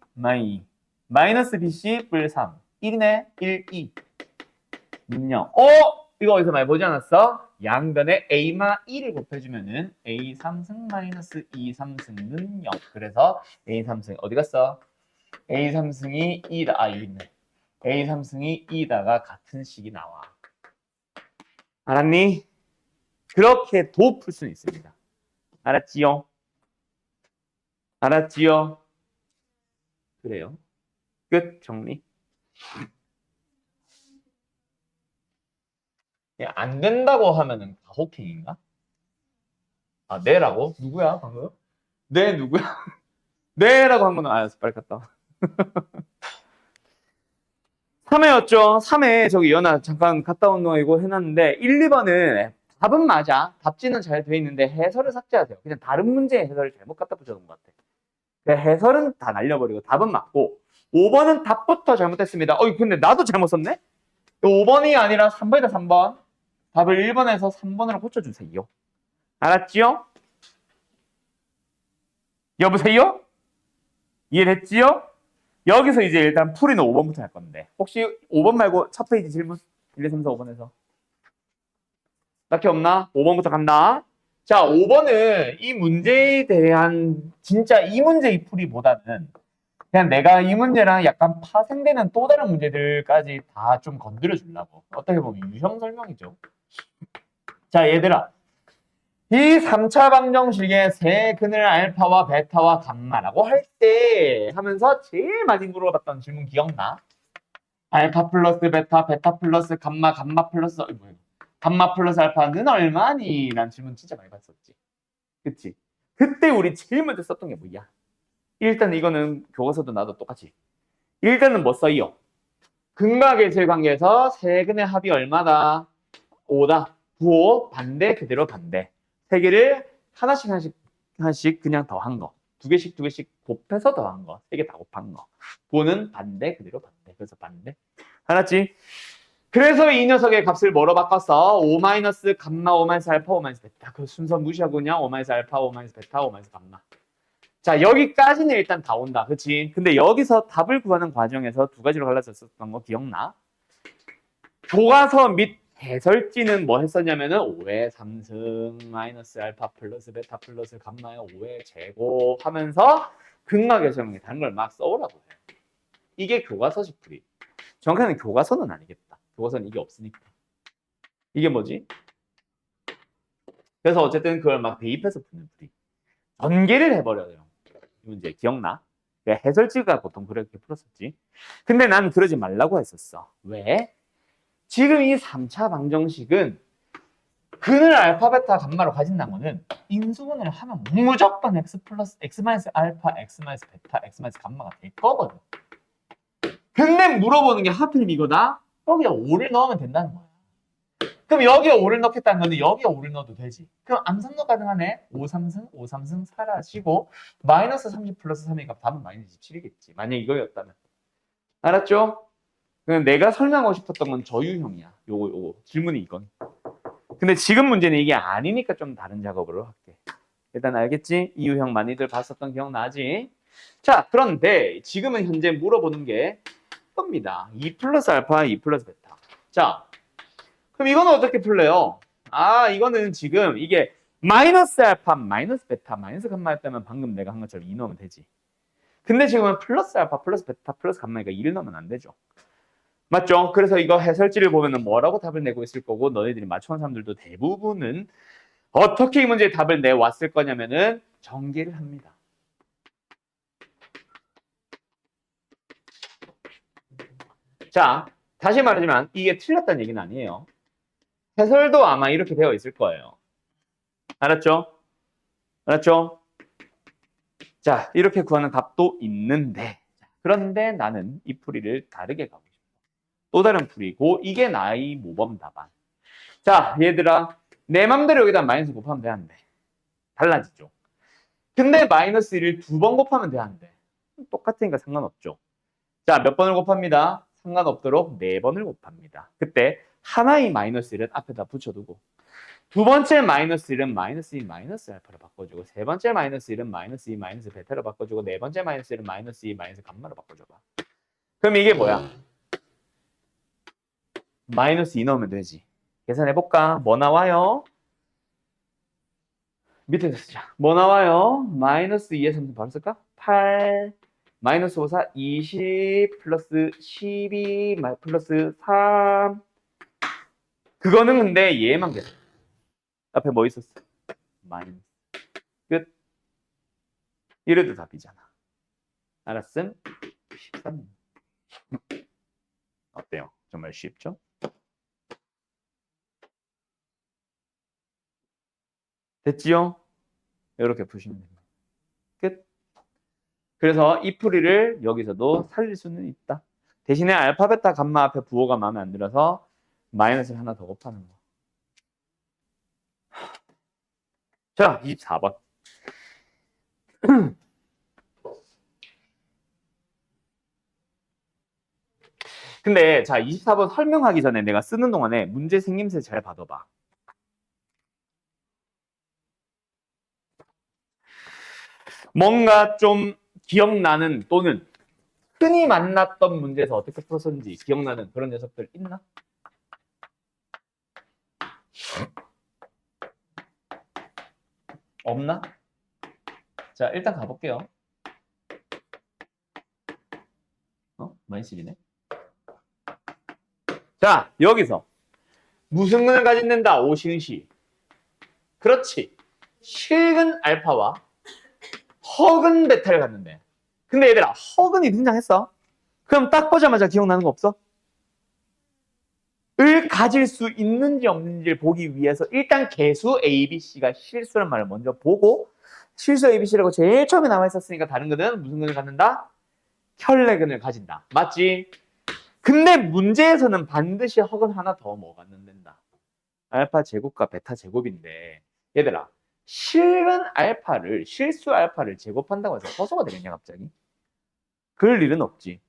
마이너스 BC 뿔 3. 1이네. 1, 2. 0. 이거 어디서 많이 보지 않았어? 양변에 A마 1을 곱해주면은 A 3승 마이너스 2 3승은 0. 그래서 A 3승 어디 갔어? A 3승이 2다. 여기 있네. A 3승이 2다가 같은 식이 나와. 알았니? 그렇게도 풀 수는 있습니다. 알았지요? 알았지요? 그래요. 끝 정리. 안 된다고 하면은 가혹행인가? 네라고? 누구야 방금? 네 누구야? 네라고 한 거는 알았어 빨리 갔다. 3회였죠. 3회 저기 연아 잠깐 갔다 온 동안 이거 해놨는데 1, 2번은 답은 맞아. 답지는 잘 돼 있는데 해설을 삭제하세요. 그냥 다른 문제의 해설을 잘못 갖다 붙여놓은 것 같아. 해설은 다 날려버리고 답은 맞고 5번은 답부터 잘못했습니다. 근데 나도 잘못 썼네? 5번이 아니라 3번이다 3번. 답을 1번에서 3번으로 고쳐주세요. 알았지요? 여보세요? 이해됐지요? 여기서 이제 일단 풀이는 5번부터 할 건데 혹시 5번 말고 첫 페이지 질문 1, 2, 3, 4, 5번에서 딱히 없나? 5번부터 간다. 자 5번은 이 문제에 대한 진짜 이 문제의 풀이보다는 그냥 내가 이 문제랑 약간 파생되는 또 다른 문제들까지 다 좀 건드려 주려고 어떻게 보면 유형 설명이죠. 자 얘들아 이 3차 방정식의 세 근을 알파와 베타와 감마라고 할 때 하면서 제일 많이 물어봤던 질문 기억나? 알파 플러스 베타, 베타 플러스 감마, 감마 플러스 감마 플러스 알파는 얼마니? 라는 질문 진짜 많이 봤었지. 그치? 그때 우리 제일 먼저 썼던 게 뭐야? 일단 이거는 교과서도 나도 똑같이. 일단은 뭐 써요? 근각의 질관계에서 세 근의 합이 얼마다? 5다. 부호 반대 그대로 반대. 세 개를 하나씩 그냥 더한 거. 두 개씩 곱해서 더한 거. 세 개 다 곱한 거. 부호는 반대 그대로 반대. 그래서 반대. 알았지? 그래서 이 녀석의 값을 뭐로 바꿨어? 5 마이너스 감마 5 마이너스 알파 5 마이너스 베타. 그 순서 무시하고 그냥 5 마이너스 알파 5 마이너스 베타 5 마이너스 감마. 자 여기까지는 일단 다 온다. 그치? 근데 여기서 답을 구하는 과정에서 두 가지로 갈라졌었던 거 기억나? 교과서 및 해설지는 뭐 했었냐면은 5의 3승 마이너스 알파 플러스 베타 플러스 감마의 5의 제곱 하면서 극락의 정리 다른 걸 막 써오라고 해. 이게 교과서식 풀이. 정확하게는 교과서는 아니겠다. 교과서는 이게 없으니까. 이게 뭐지? 그래서 어쨌든 그걸 막 대입해서 푸는 풀이. 전개를 해버려요. 이 문제 기억나? 해설지가 보통 그렇게 풀었었지. 근데 난 그러지 말라고 했었어. 왜? 지금 이 3차 방정식은 근을 알파, 베타, 감마로 가진다는 거는 인수분해를 하면 무조건 x 플러스 x 마이너스 알파, x 마이너스 베타, x 마이너스 감마가 될 거거든. 근데 물어보는 게 하필 이거다? 여기다 5를 넣으면 된다는 거야. 그럼 여기에 5를 넣겠다는 건데 여기에 5를 넣어도 되지. 그럼 암산도 가능하네. 5, 3승, 5, 3승 사라지고 마이너스 30 플러스 3이니까 답은 마이너스 27이겠지. 만약 이거였다면. 알았죠? 그럼 내가 설명하고 싶었던 건 저 유형이야. 요거. 질문이 이건. 근데 지금 문제는 이게 아니니까 좀 다른 작업으로 할게. 일단 알겠지? 이 유형 많이들 봤었던 기억나지? 자, 그런데 지금은 현재 물어보는 게 겁니다. 2 플러스 알파, 2 플러스 베타. 자, 그럼 이거는 어떻게 풀래요? 아, 이거는 지금 이게 마이너스 알파, 마이너스 베타, 마이너스 감마였다면 방금 내가 한 것처럼 2 넣으면 되지. 근데 지금은 플러스 알파, 플러스 베타, 플러스 감마니까 2를 넣으면 안 되죠. 맞죠? 그래서 이거 해설지를 보면은 뭐라고 답을 내고 있을 거고 너희들이 맞춰온 사람들도 대부분은 어떻게 이 문제의 답을 내왔을 거냐면은 전개를 합니다. 자, 다시 말하지만 이게 틀렸다는 얘기는 아니에요. 해설도 아마 이렇게 되어 있을 거예요. 알았죠? 알았죠? 자, 이렇게 구하는 값도 있는데 그런데 나는 이 풀이를 다르게 가고 싶어. 또 다른 풀이고 이게 나의 모범 답안. 자, 얘들아 내 맘대로 여기다 마이너스 곱하면 되는데 달라지죠. 근데 마이너스 1을 2번 곱하면 되는데 똑같으니까 상관없죠. 자, 몇 번을 곱합니다. 상관없도록 4번을 곱합니다. 그때 하나의 마이너스 1은 앞에다 붙여두고 두 번째 마이너스 1은 마이너스 2 마이너스 알파로 바꿔주고 세 번째 마이너스 1은 마이너스 2 마이너스 베타로 바꿔주고 네 번째 마이너스 1은 마이너스 2 마이너스 감마로 바꿔줘봐. 그럼 이게 뭐야? 마이너스 2 넣으면 되지. 계산해볼까? 뭐 나와요? 밑에서 쓰자. 뭐 나와요? 마이너스 2에 3 바로 쓸까? 8 마이너스 5, 4, 20 플러스 12 플러스 3 그거는 근데 얘만 계산. 앞에 뭐 있었어? 마이너스. 끝. 이래도 답이잖아. 알았음? 13. 어때요? 정말 쉽죠? 됐지요? 이렇게 푸시면 됩니다. 끝. 그래서 이 풀이를 여기서도 살릴 수는 있다. 대신에 알파, 베타, 감마 앞에 부호가 마음에 안 들어서 마이너스를 하나 더 곱하는 거. 자, 24번. 근데 자, 24번 설명하기 전에 내가 쓰는 동안에 문제 생김새 잘 봐둬봐. 뭔가 좀 기억나는 또는 흔히 만났던 문제에서 어떻게 풀었었는지 기억나는 그런 녀석들 있나? 없나? 자, 일단 가볼게요. 마이너스이네. 자, 여기서 무슨 근을 가진다? 오시은시. 그렇지. 실근 알파와 허근 베타를 갖는데. 근데 얘들아, 허근이 등장했어. 그럼 딱 보자마자 기억나는 거 없어? 을 가질 수 있는지 없는지를 보기 위해서 일단 개수 ABC가 실수란 말을 먼저 보고 실수 ABC라고 제일 처음에 나와 있었으니까 다른 거는 무슨 근을 갖는다? 혈내근을 가진다. 맞지? 근데 문제에서는 반드시 허근 하나 더 뭐가 넣는다. 알파 제곱과 베타 제곱인데 얘들아 실근 알파를 실수 알파를 제곱한다고 해서 허수가 되겠냐 갑자기? 그럴 일은 없지.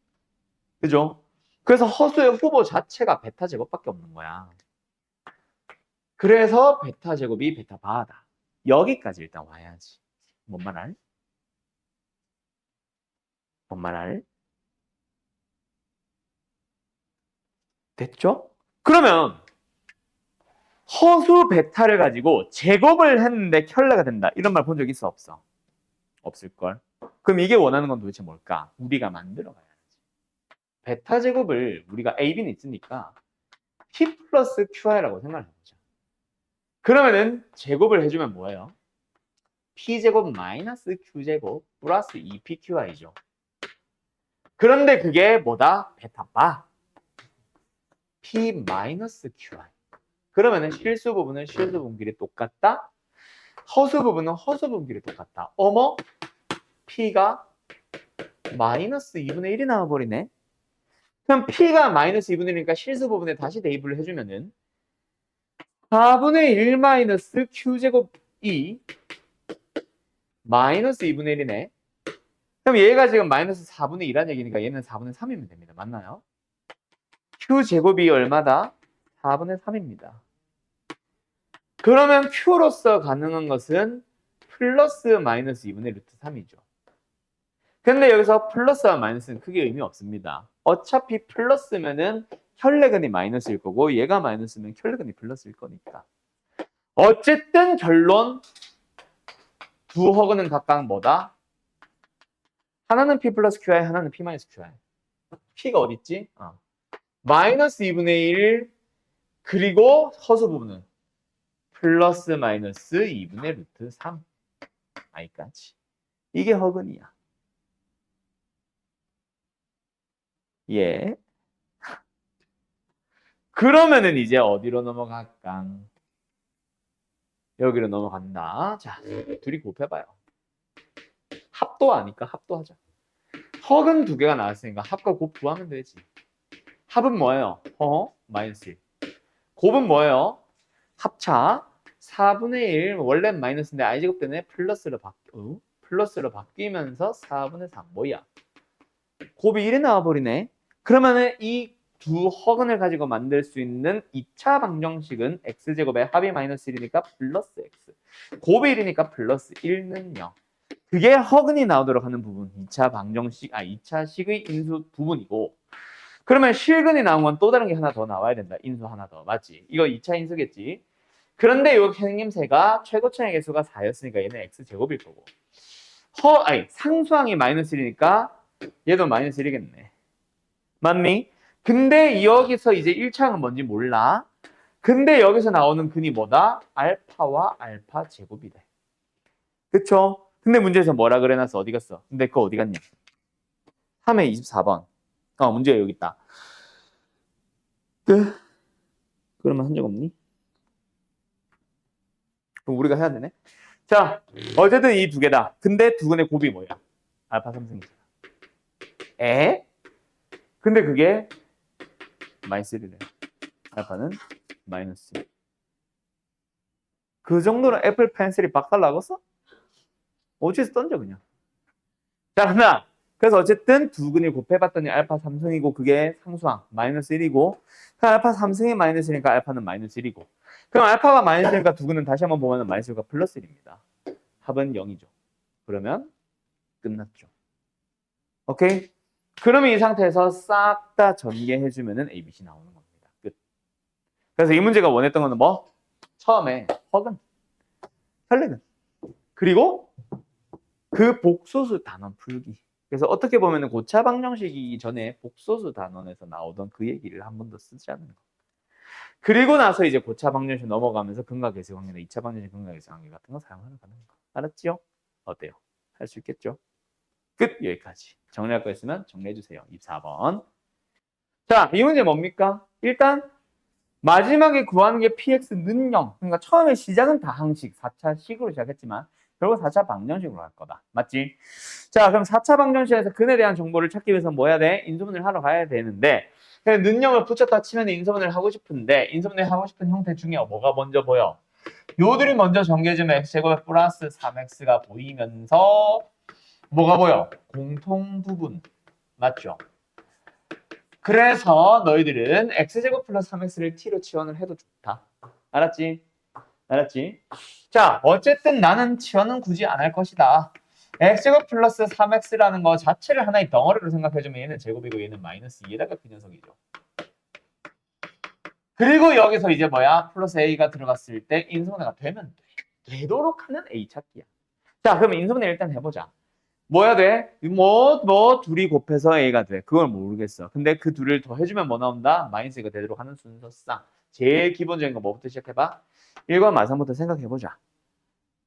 그죠? 그래서 허수의 후보 자체가 베타 제곱밖에 없는 거야. 그래서 베타 제곱이 베타 바다. 여기까지 일단 와야지. 뭔 말 알? 뭔 말 알? 됐죠? 그러면 허수 베타를 가지고 제곱을 했는데 켤레가 된다. 이런 말 본 적 있어 없어? 없을걸? 그럼 이게 원하는 건 도대체 뭘까? 우리가 만들어 가야지. 베타 제곱을 우리가 A, B는 있으니까 P 플러스 QI라고 생각을 해보자. 그러면은 제곱을 해주면 뭐예요? P제곱 마이너스 Q제곱 플러스 2PQI죠. 그런데 그게 뭐다? 베타바 P 마이너스 QI. 그러면은 실수 부분은 실수 부분끼리 똑같다. 허수 부분은 허수 부분끼리 똑같다. 어머? P가 마이너스 2분의 1이 나와버리네. 그럼 P가 마이너스 2분의 1이니까 실수 부분에 다시 대입을 해주면은 4분의 1 마이너스 Q제곱 2 마이너스 2분의 1이네. 그럼 얘가 지금 마이너스 4분의 2라는 얘기니까 얘는 4분의 3이면 됩니다. 맞나요? Q제곱이 얼마다? 4분의 3입니다. 그러면 Q로서 가능한 것은 플러스 마이너스 2분의 루트 3이죠. 근데 여기서 플러스와 마이너스는 크게 의미 없습니다. 어차피 플러스면은 혈내근이 마이너스일 거고 얘가 마이너스면 혈내근이 플러스일 거니까. 어쨌든 결론 두 허근은 각각 뭐다? 하나는 P 플러스 QI, 하나는 P 마이너스 QI. P가 어디 있지? 마이너스 2분의 1 그리고 허수 부분은 플러스 마이너스 2분의 루트 3 i까지. 이게 허근이야. 예. 그러면은 이제 어디로 넘어갈까? 여기로 넘어간다. 자, 둘이 곱해봐요. 합도 아니까 합도하자. 허근 두 개가 나왔으니까 합과 곱 구하면 되지. 합은 뭐예요? 허 마이너스 1. 곱은 뭐예요? 합차 4분의 1 원래 마이너스인데 i제곱 때문에 플러스로 바뀌면서 4분의 3 뭐야? 곱이 1이 나와버리네. 그러면은 이 두 허근을 가지고 만들 수 있는 2차 방정식은 x제곱의 합이 마이너스 1이니까 플러스 x. 곱이 1이니까 플러스 1는요. 그게 허근이 나오도록 하는 부분. 2차 방정식, 2차 식의 인수 부분이고. 그러면 실근이 나온 건 또 다른 게 하나 더 나와야 된다. 인수 하나 더. 맞지? 이거 2차 인수겠지? 그런데 이 생김새가 최고점의 개수가 4였으니까 얘는 x제곱일 거고. 상수항이 마이너스 1이니까 얘도 마이너스 1이겠네. 맞니? 근데 여기서 이제 1차항은 뭔지 몰라. 근데 여기서 나오는 근이 뭐다? 알파와 알파 제곱이래. 그쵸? 근데 문제에서 뭐라 그래놨어? 어디 갔어? 근데 그거 어디 갔냐? 3회 24번. 문제가 여기 있다. 그러면 한 적 없니? 그럼 우리가 해야 되네. 자, 어쨌든 이 두 개다. 근데 두 근의 곱이 뭐야? 알파 3승이잖아. 근데 그게 마이너스 1이래. 알파는 마이너스 1. 그 정도는 애플 펜슬이 박살나겠어? 어디서 던져 그냥. 자, 하나. 그래서 어쨌든 두 근을 곱해봤더니 알파 3승이고 그게 상수항 마이너스 1이고 그 알파 3승이 마이너스 1이니까 알파는 마이너스 1이고 그럼 알파가 마이너스 1이니까 두 근은 다시 한번 보면 마이너스 1과 플러스 1입니다. 합은 0이죠. 그러면 끝났죠. 오케이? 그러면 이 상태에서 싹 다 전개해주면은 ABC 나오는 겁니다. 끝. 그래서 이 문제가 원했던 거는 뭐? 처음에 허근, 혈내근, 그리고 그 복소수 단원 풀기. 그래서 어떻게 보면 고차 방정식이 전에 복소수 단원에서 나오던 그 얘기를 한 번 더 쓰자는 거. 그리고 나서 이제 고차 방정식 넘어가면서 근과 계수 관계나 2차 방정식 근과 계수 관계 같은 거 사용하는 거. 알았지요? 어때요? 할 수 있겠죠? 끝! 여기까지. 정리할 거 있으면 정리해주세요. 24번. 자, 이 문제 뭡니까? 일단 마지막에 구하는 게 px는 0. 그러니까 처음에 시작은 다항식, 4차 식으로 시작했지만 결국 4차 방정식으로 할 거다. 맞지? 자, 그럼 4차 방정식에서 근에 대한 정보를 찾기 위해서 뭐 해야 돼? 인수분해를 하러 가야 되는데 그냥 는영을 붙였다 치면 인수분해를 하고 싶은데 인수분해 하고 싶은 형태 중에 뭐가 먼저 보여? 요들이 먼저 정해지면 x제곱에 플러스 3x가 보이면서 뭐가 보여? 공통 부분. 맞죠? 그래서 너희들은 x제곱 플러스 3x를 t로 치환을 해도 좋다. 알았지? 알았지? 자, 어쨌든 나는 치환은 굳이 안 할 것이다. x제곱 플러스 3x라는 거 자체를 하나의 덩어리로 생각해주면 얘는 제곱이고 얘는 마이너스 2에다가 그 녀석이죠. 그리고 여기서 이제 뭐야? 플러스 a가 들어갔을 때 인수분해가 되면 돼. 되도록 하는 a 찾기야. 자, 그럼 인수분해 일단 해보자. 뭐야 돼? 둘이 곱해서 a가 돼. 그걸 모르겠어. 근데 그 둘을 더해주면 뭐 나온다? 마이너스가 되도록 하는 순서상. 제일 기본적인 거 뭐부터 시작해봐? 1과 마3부터 생각해보자.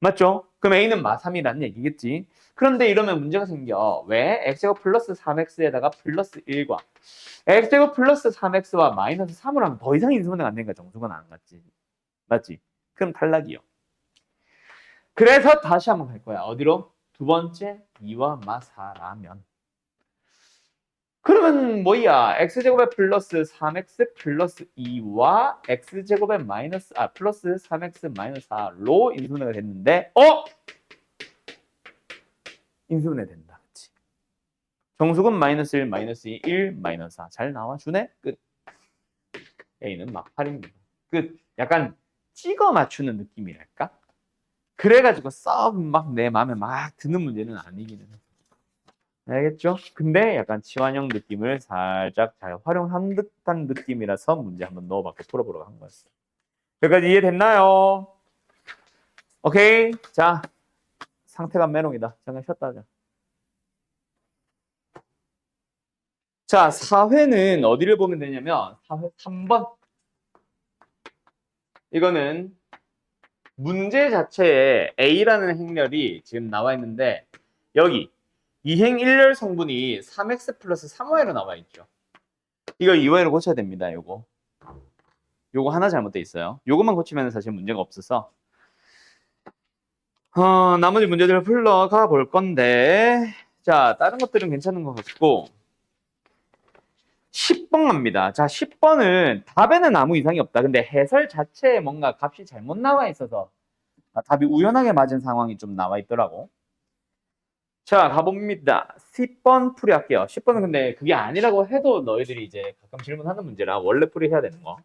맞죠? 그럼 a는 마3이라는 얘기겠지. 그런데 이러면 문제가 생겨. 왜? x제곱 플러스 3x에다가 플러스 1과 x제곱 플러스 3x와 마이너스 3을 하면 더 이상 인수분해가 안 되니까 정수가 안 갔지. 맞지? 그럼 탈락이요. 그래서 다시 한번 갈 거야. 어디로? 두 번째 2와 마4라면 그러면 뭐야? x제곱에 플러스 3x 플러스 2와 x제곱에 플러스 3x 마이너스 4로 인수분해가 됐는데 인수분해 된다. 그치? 정수근 마이너스 1, 마이너스 2, 1, 마이너스 4. 잘 나와주네? 끝. A는 막 8입니다. 끝. 약간 찍어 맞추는 느낌이랄까? 그래가지고 썩 막 내 마음에 막 드는 문제는 아니기는 해. 알겠죠? 근데 약간 치환형 느낌을 살짝 잘 활용한 듯한 느낌이라서 문제 한번 넣어봤고 풀어보려고 한 거였어요. 여기까지 이해됐나요? 오케이. 자, 상태가 메롱이다. 잠깐 쉬었다 하자. 자, 사회는 어디를 보면 되냐면 사회 3번. 이거는 문제 자체에 A라는 행렬이 지금 나와 있는데 여기 이행 1열 성분이 3x 플러스 3y로 나와 있죠. 이거 2y로 고쳐야 됩니다. 요거 하나 잘못돼 있어요. 요것만 고치면 사실 문제가 없어서 나머지 문제들을 풀러가 볼 건데 자, 다른 것들은 괜찮은 것 같고 10번 갑니다. 자, 10번은 답에는 아무 이상이 없다. 근데 해설 자체에 뭔가 값이 잘못 나와 있어서 답이 우연하게 맞은 상황이 좀 나와 있더라고. 자, 가봅니다. 10번 풀이할게요. 10번은 근데 그게 아니라고 해도 너희들이 이제 가끔 질문하는 문제라 원래 풀이해야 되는 거.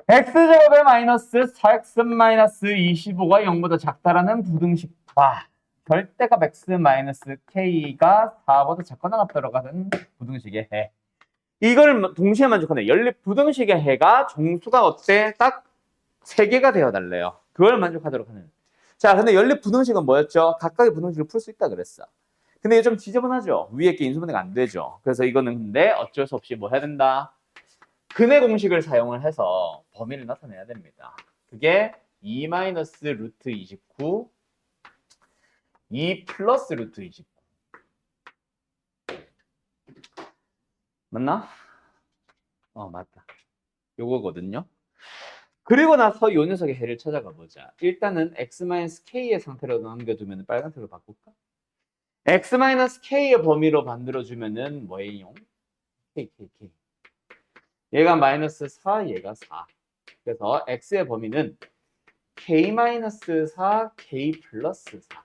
x제곱에 마이너스 4x 마이너스 25가 0보다 작다라는 부등식과 절대값 x 마이너스 k가 4보다 작거나 같다라고 하는 부등식의 해. 이걸 동시에 만족하는 연립 부등식의 해가 정수가 어때? 딱 3개가 되어달래요. 그걸 만족하도록 하는. 자, 근데 연립 부등식은 뭐였죠? 각각의 부등식을 풀 수 있다 그랬어. 근데 이게 좀 지저분하죠? 위에 게 인수분해가 안 되죠? 그래서 이거는 근데 어쩔 수 없이 뭐 해야 된다? 근해 공식을 사용을 해서 범위를 나타내야 됩니다. 그게 2 마이너스 루트 29, 2 플러스 루트 29. 맞나? 맞다. 요거거든요. 그리고 나서 요 녀석의 해를 찾아가 보자. 일단은 x-k의 상태로 남겨두면 빨간색으로 바꿀까? x-k의 범위로 만들어주면은 뭐예요? k. 얘가 마이너스 4, 얘가 4. 그래서 x의 범위는 k-4, k 플러스 4.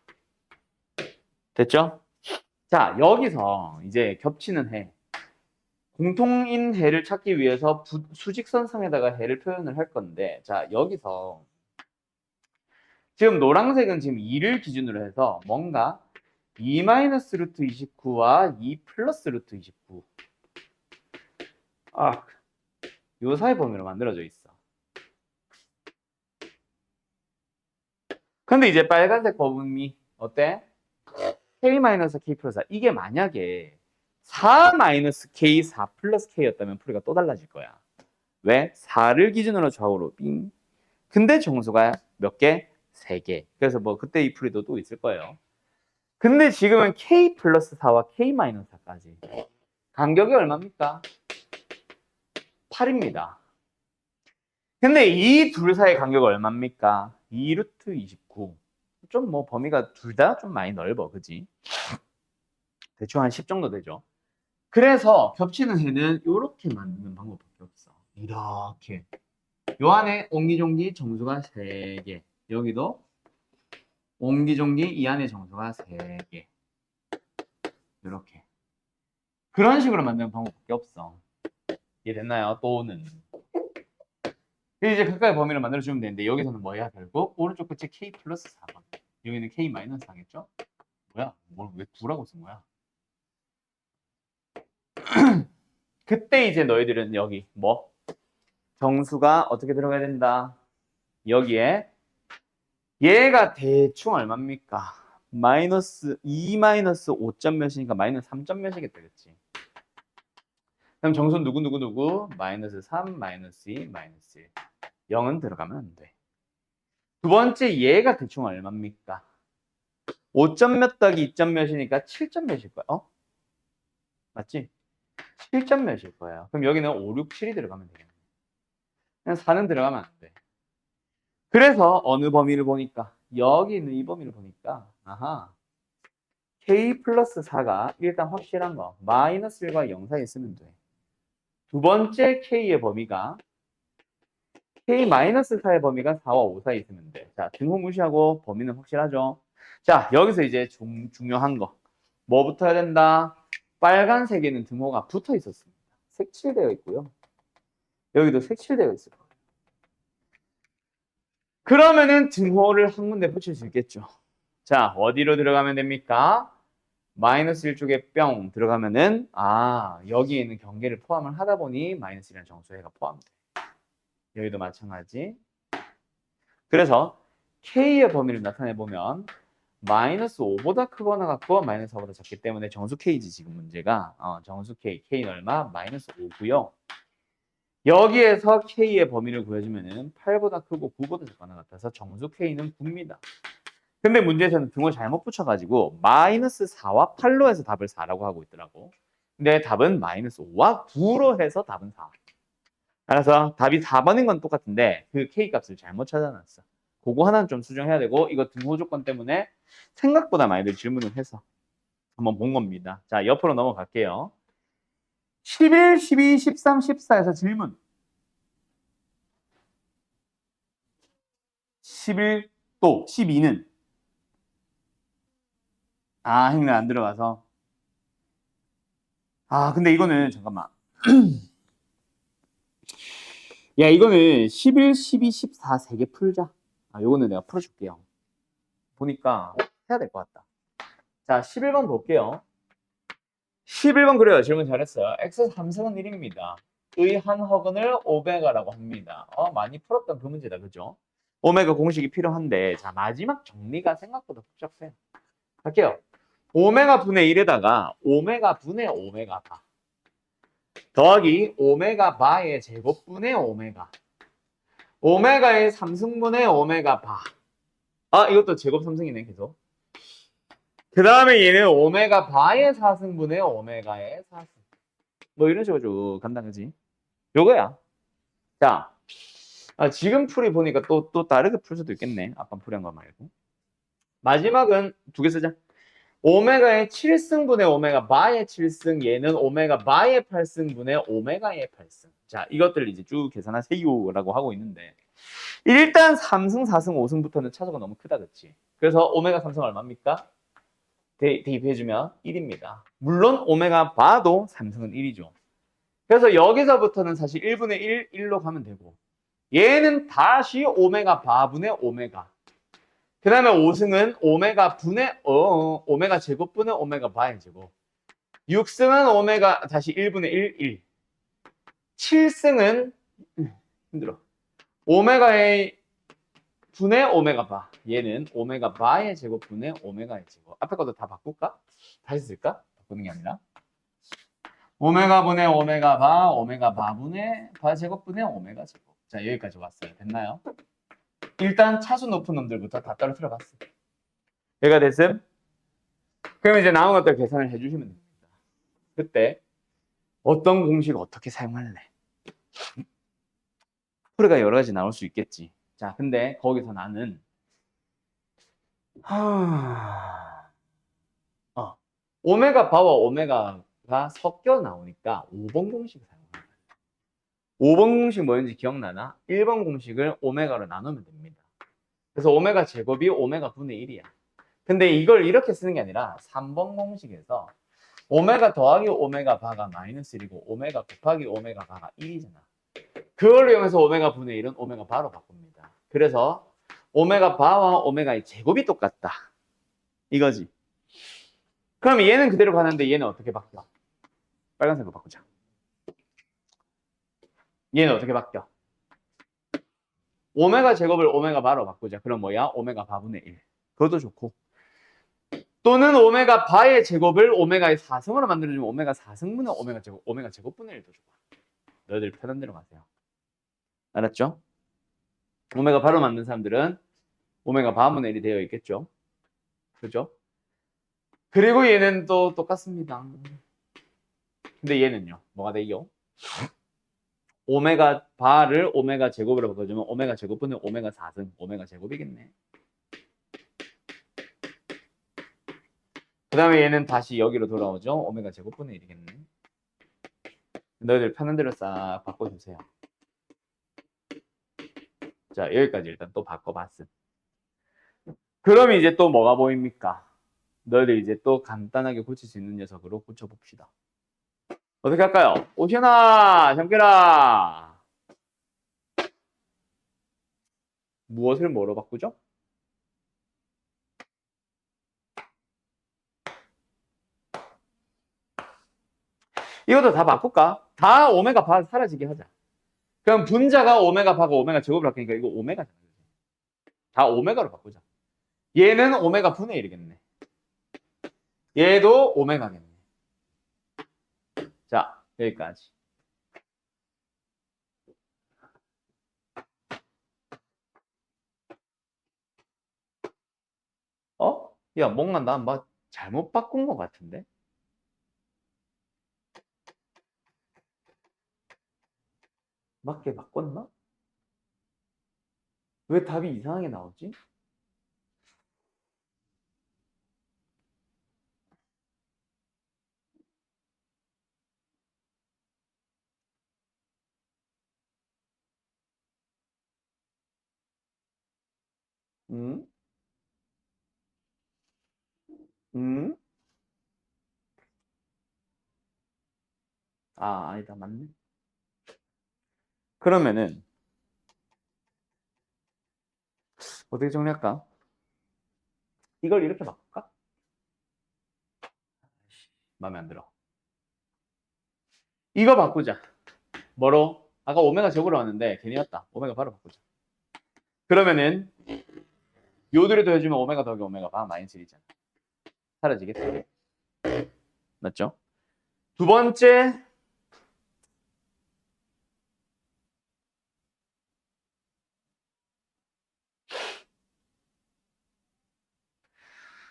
됐죠? 자, 여기서 이제 겹치는 해. 공통인 해를 찾기 위해서 수직선상에다가 해를 표현을 할 건데, 자, 여기서 지금 노란색은 지금 2를 기준으로 해서 뭔가 2 마이너스 루트 29와 2 플러스 루트 29. 요 사이 범위로 만들어져 있어. 근데 이제 빨간색 범위 어때? k 마이너스 k 플러스 4. 이게 만약에 4 마이너스 k 4 플러스 k였다면 풀이가 또 달라질 거야. 왜? 4를 기준으로 좌우로 빙. 근데 정수가 몇 개? 3개. 그래서 뭐 그때 이 풀이도 또 있을 거예요. 근데 지금은 k 플러스 4와 k 마이너스 4까지. 간격이 얼마입니까? 8입니다. 근데 이 둘 사이의 간격이 얼마입니까? 2루트 29. 좀 뭐 범위가 둘 다 좀 많이 넓어. 그지? 대충 한 10 정도 되죠. 그래서 겹치는 해는 이렇게 만드는 방법밖에 없어. 이렇게. 요 안에 옹기종기 정수가 3개. 여기도 옹기종기 이 안에 정수가 3개. 이렇게. 그런 식으로 만드는 방법밖에 없어. 이해됐나요? 또는. 이제 각각의 범위를 만들어주면 되는데 여기서는 뭐야? 결국 오른쪽 끝이 k 플러스 4번. 여기는 k 마이너스 4겠죠? 뭐야? 왜 9라고 쓴 거야? 그때 이제 너희들은 여기 뭐? 정수가 어떻게 들어가야 된다? 여기에 얘가 대충 얼마입니까? 마이너스 2 마이너스 5점 몇이니까 마이너스 3점 몇이겠다, 그치? 그럼 정수는 누구? 마이너스 3, 마이너스 2, 마이너스 1. 0은 들어가면 안 돼. 두 번째 얘가 대충 얼마입니까? 5점 몇 더하기 2점 몇이니까 7점 몇일 거야. 맞지? 7점 몇일 거야. 그럼 여기는 5, 6, 7이 들어가면 되겠네. 그냥 4는 들어가면 안 돼. 그래서 어느 범위를 보니까 여기 있는 이 범위를 보니까 K 플러스 4가 일단 확실한 거 마이너스 1과 0 사이에 있으면 돼. 두 번째 K의 범위가 K 마이너스 4의 범위가 4와 5 사이에 있으면 돼. 자, 등호 무시하고 범위는 확실하죠. 자, 여기서 이제 중요한 거. 뭐 붙어야 된다? 빨간색에는 등호가 붙어 있었습니다. 색칠되어 있고요. 여기도 색칠되어 있을 거예요. 그러면은 등호를 한 군데 붙일 수 있겠죠. 자, 어디로 들어가면 됩니까? 마이너스 1쪽에 뿅 들어가면은 여기에 있는 경계를 포함을 하다 보니 마이너스 1이라는 정수해가 포함돼. 여기도 마찬가지. 그래서 K의 범위를 나타내 보면 마이너스 5보다 크거나 같고 마이너스 4보다 작기 때문에 정수 K지 지금 문제가. 정수 K는 얼마? 마이너스 5고요. 여기에서 K의 범위를 구해주면은 8보다 크고 9보다 작거나 같아서 정수 K는 9입니다. 근데 문제에서는 등호 잘못 붙여가지고 마이너스 4와 8로 해서 답을 4라고 하고 있더라고. 근데 답은 마이너스 5와 9로 해서 답은 4. 그래서 답이 4번인 건 똑같은데 그 K 값을 잘못 찾아놨어. 그거 하나는 좀 수정해야 되고 이거 등호 조건 때문에 생각보다 많이들 질문을 해서 한번 본 겁니다. 자, 옆으로 넘어갈게요. 11, 12, 13, 14에서 질문. 11 또 12는 행렬 안 들어가서 근데 이거는 잠깐만. 야, 이거는 11, 12, 14 세 개 풀자. 요거는 내가 풀어줄게요. 보니까 해야 될 것 같다. 자, 11번 볼게요. 11번 그래요. 질문 잘했어요. x 3승은 1입니다. 의 한 허근을 오메가라고 합니다. 많이 풀었던 그 문제다. 그죠? 오메가 공식이 필요한데 자, 마지막 정리가 생각보다 복잡해요. 갈게요. 오메가 분의 1에다가 오메가 분의 오메가 바 더하기 오메가 바의 제곱분의 오메가 오메가의 3승분의 오메가 바 이것도 제곱 3승이네 계속. 그 다음에 얘는 오메가 바의 4승분의 오메가의 4승 뭐 이런 식으로 쭉 간다 그지? 요거야. 자, 지금 풀이 보니까 또 다르게 풀 수도 있겠네. 아까 풀이한 거 말고. 마지막은 두 개 쓰자. 오메가의 7승분의 오메가 바의 7승, 얘는 오메가 바의 8승분의 오메가의 8승. 자, 이것들을 이제 쭉 계산하세요라고 하고 있는데 일단 3승, 4승, 5승부터는 차수가 너무 크다, 그치? 그래서 오메가 3승 얼마입니까? 대입해주면 1입니다. 물론 오메가 바도 3승은 1이죠. 그래서 여기서부터는 사실 1분의 1, 1로 가면 되고 얘는 다시 오메가 바분의 오메가 그 다음에 5승은 오메가 분의 오메가 제곱분의 오메가 바의 제곱 6승은 오메가 다시 1분의 1, 1 7승은 힘들어 오메가의 분의 오메가 바 얘는 오메가 바의 제곱분의 오메가의 제곱 앞에 것도 다 바꿀까? 다시 쓸까? 바꾸는 게 아니라 오메가 분의 오메가 바 오메가 바분의 바 제곱분의 오메가 제곱 자 여기까지 왔어요. 됐나요? 일단 차수 높은 놈들부터 다 떨어뜨려 봤어. 얘가 됐음? 그럼 이제 남은 것들 계산을 해주시면 됩니다. 그때 어떤 공식 어떻게 사용할래? 풀이가 여러 가지 나올 수 있겠지. 자, 근데 거기서 나는 오메가 바와 오메가가 섞여 나오니까 5번 공식을 사용합니다. 5번 공식 뭐였는지 기억나나? 1번 공식을 오메가로 나누면 됩니다. 그래서 오메가 제곱이 오메가 분의 1이야. 근데 이걸 이렇게 쓰는 게 아니라 3번 공식에서 오메가 더하기 오메가 바가 마이너스 1이고 오메가 곱하기 오메가 바가 1이잖아. 그걸 이용해서 오메가 분의 1은 오메가 바로 바꿉니다. 그래서 오메가 바와 오메가의 제곱이 똑같다. 이거지. 그럼 얘는 그대로 가는데 얘는 어떻게 바뀌어? 빨간색으로 바꾸자. 얘는 어떻게 바뀌어? 오메가 제곱을 오메가 바로 바꾸자. 그럼 뭐야? 오메가 바분의 1. 그것도 좋고. 또는 오메가 바의 제곱을 오메가의 4승으로 만들어주면 오메가 4승분의 오메가 제곱분의 1도 좋아. 너희들 편한 대로 가세요. 알았죠? 오메가 바로 만든 사람들은 오메가 바분의 1이 되어 있겠죠? 그죠? 그리고 얘는 또 똑같습니다. 근데 얘는요. 뭐가 돼요? 오메가 바를 오메가 제곱으로 바꿔주면 오메가 제곱분의 오메가 4승 오메가 제곱이겠네. 그 다음에 얘는 다시 여기로 돌아오죠. 오메가 제곱분의 1이겠네. 너희들 편한 대로 싹 바꿔주세요. 자, 여기까지 일단 또 바꿔봤음. 그럼 이제 또 뭐가 보입니까? 너희들 이제 또 간단하게 고칠 수 있는 녀석으로 고쳐봅시다. 어떻게 할까요? 오시나, 잠겨라. 무엇을 뭐로 바꾸죠? 이것도 다 바꿀까? 다 오메가 바 사라지게 하자. 그럼 분자가 오메가 바고 오메가 제곱을 바꾸니까 이거 오메가잖아. 다 오메가로 바꾸자. 얘는 오메가 분의 1이겠네. 얘도 오메가겠네. 자, 여기까지. 어? 야, 뭔가 나 잘못 바꾼 것 같은데? 맞게 바꿨나? 왜 답이 이상하게 나오지? 음? 음? 아, 아니다, 맞네. 그러면은 어떻게 정리할까? 이걸 이렇게 바꿀까? 마음에 안 들어. 이거 바꾸자. 뭐로? 아까 오메가 제곱으로 왔는데 괜히 왔다. 오메가 바로 바꾸자. 그러면은 요들이 더해주면 오메가 더하기 오메가 바 마이너스 1이잖아. 사라지겠지? 맞죠? 두 번째,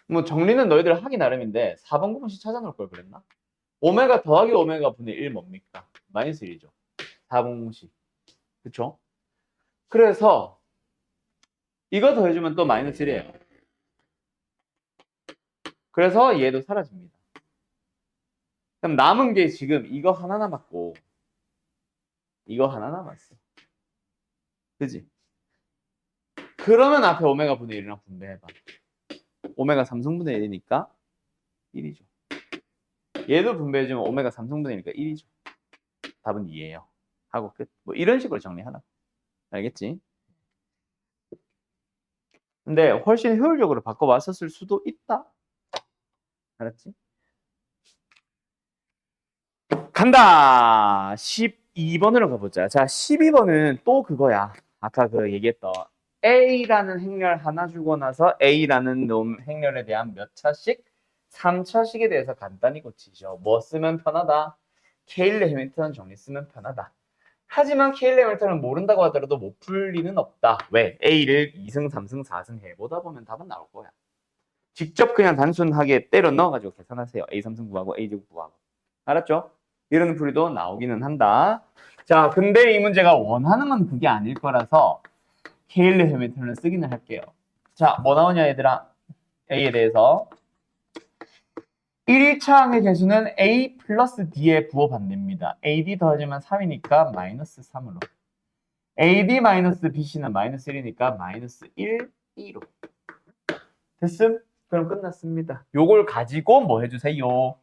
뭐 정리는 너희들 하기 나름인데 4번 구분식 찾아놓을 걸 그랬나? 오메가 더하기 오메가 분의 1 뭡니까? 마이너스 1이죠. 4번 공식. 그쵸? 그래서 이거 더해주면 또 마이너스 1이에요. 그래서 얘도 사라집니다. 그럼 남은 게 지금 이거 하나 남았고 이거 하나 남았어. 그지? 그러면 앞에 오메가 분의 1이랑 분배해봐. 오메가 3승분의 1이니까 1이죠. 얘도 분배해주면 오메가 3승분의 1이니까 1이죠. 답은 2예요. 하고 끝. 뭐 이런 식으로 정리하나. 알겠지? 근데 훨씬 효율적으로 바꿔왔었을 수도 있다. 알았지? 간다! 12번으로 가보자. 자, 12번은 또 그거야. 아까 그 얘기했던 A라는 행렬 하나 주고 나서 A라는 놈 행렬에 대한 몇 차씩? 3차식에 대해서 간단히 고치죠. 뭐 쓰면 편하다? 케일레 해밀턴 정리 쓰면 편하다. 하지만 케일레 해밀턴은 모른다고 하더라도 못 풀 리는 없다. 왜? A를 2승, 3승, 4승 해보다 보면 답은 나올 거야. 직접 그냥 단순하게 때려 넣어가지고 계산하세요. A 3승 구하고 A 제곱 구하고. 알았죠? 이런 풀이도 나오기는 한다. 자, 근데 이 문제가 원하는 건 그게 아닐 거라서 케일레 해밀턴을 쓰기는 할게요. 자, 뭐 나오냐 얘들아? A에 대해서 1차 항의 개수는 A 플러스 D에 부호반대입니다. AD 더하지만 3이니까 마이너스 3으로. AD 마이너스 BC는 마이너스 1이니까 마이너스 1, 2로. 됐음? 그럼 끝났습니다. 요걸 가지고 뭐 해주세요?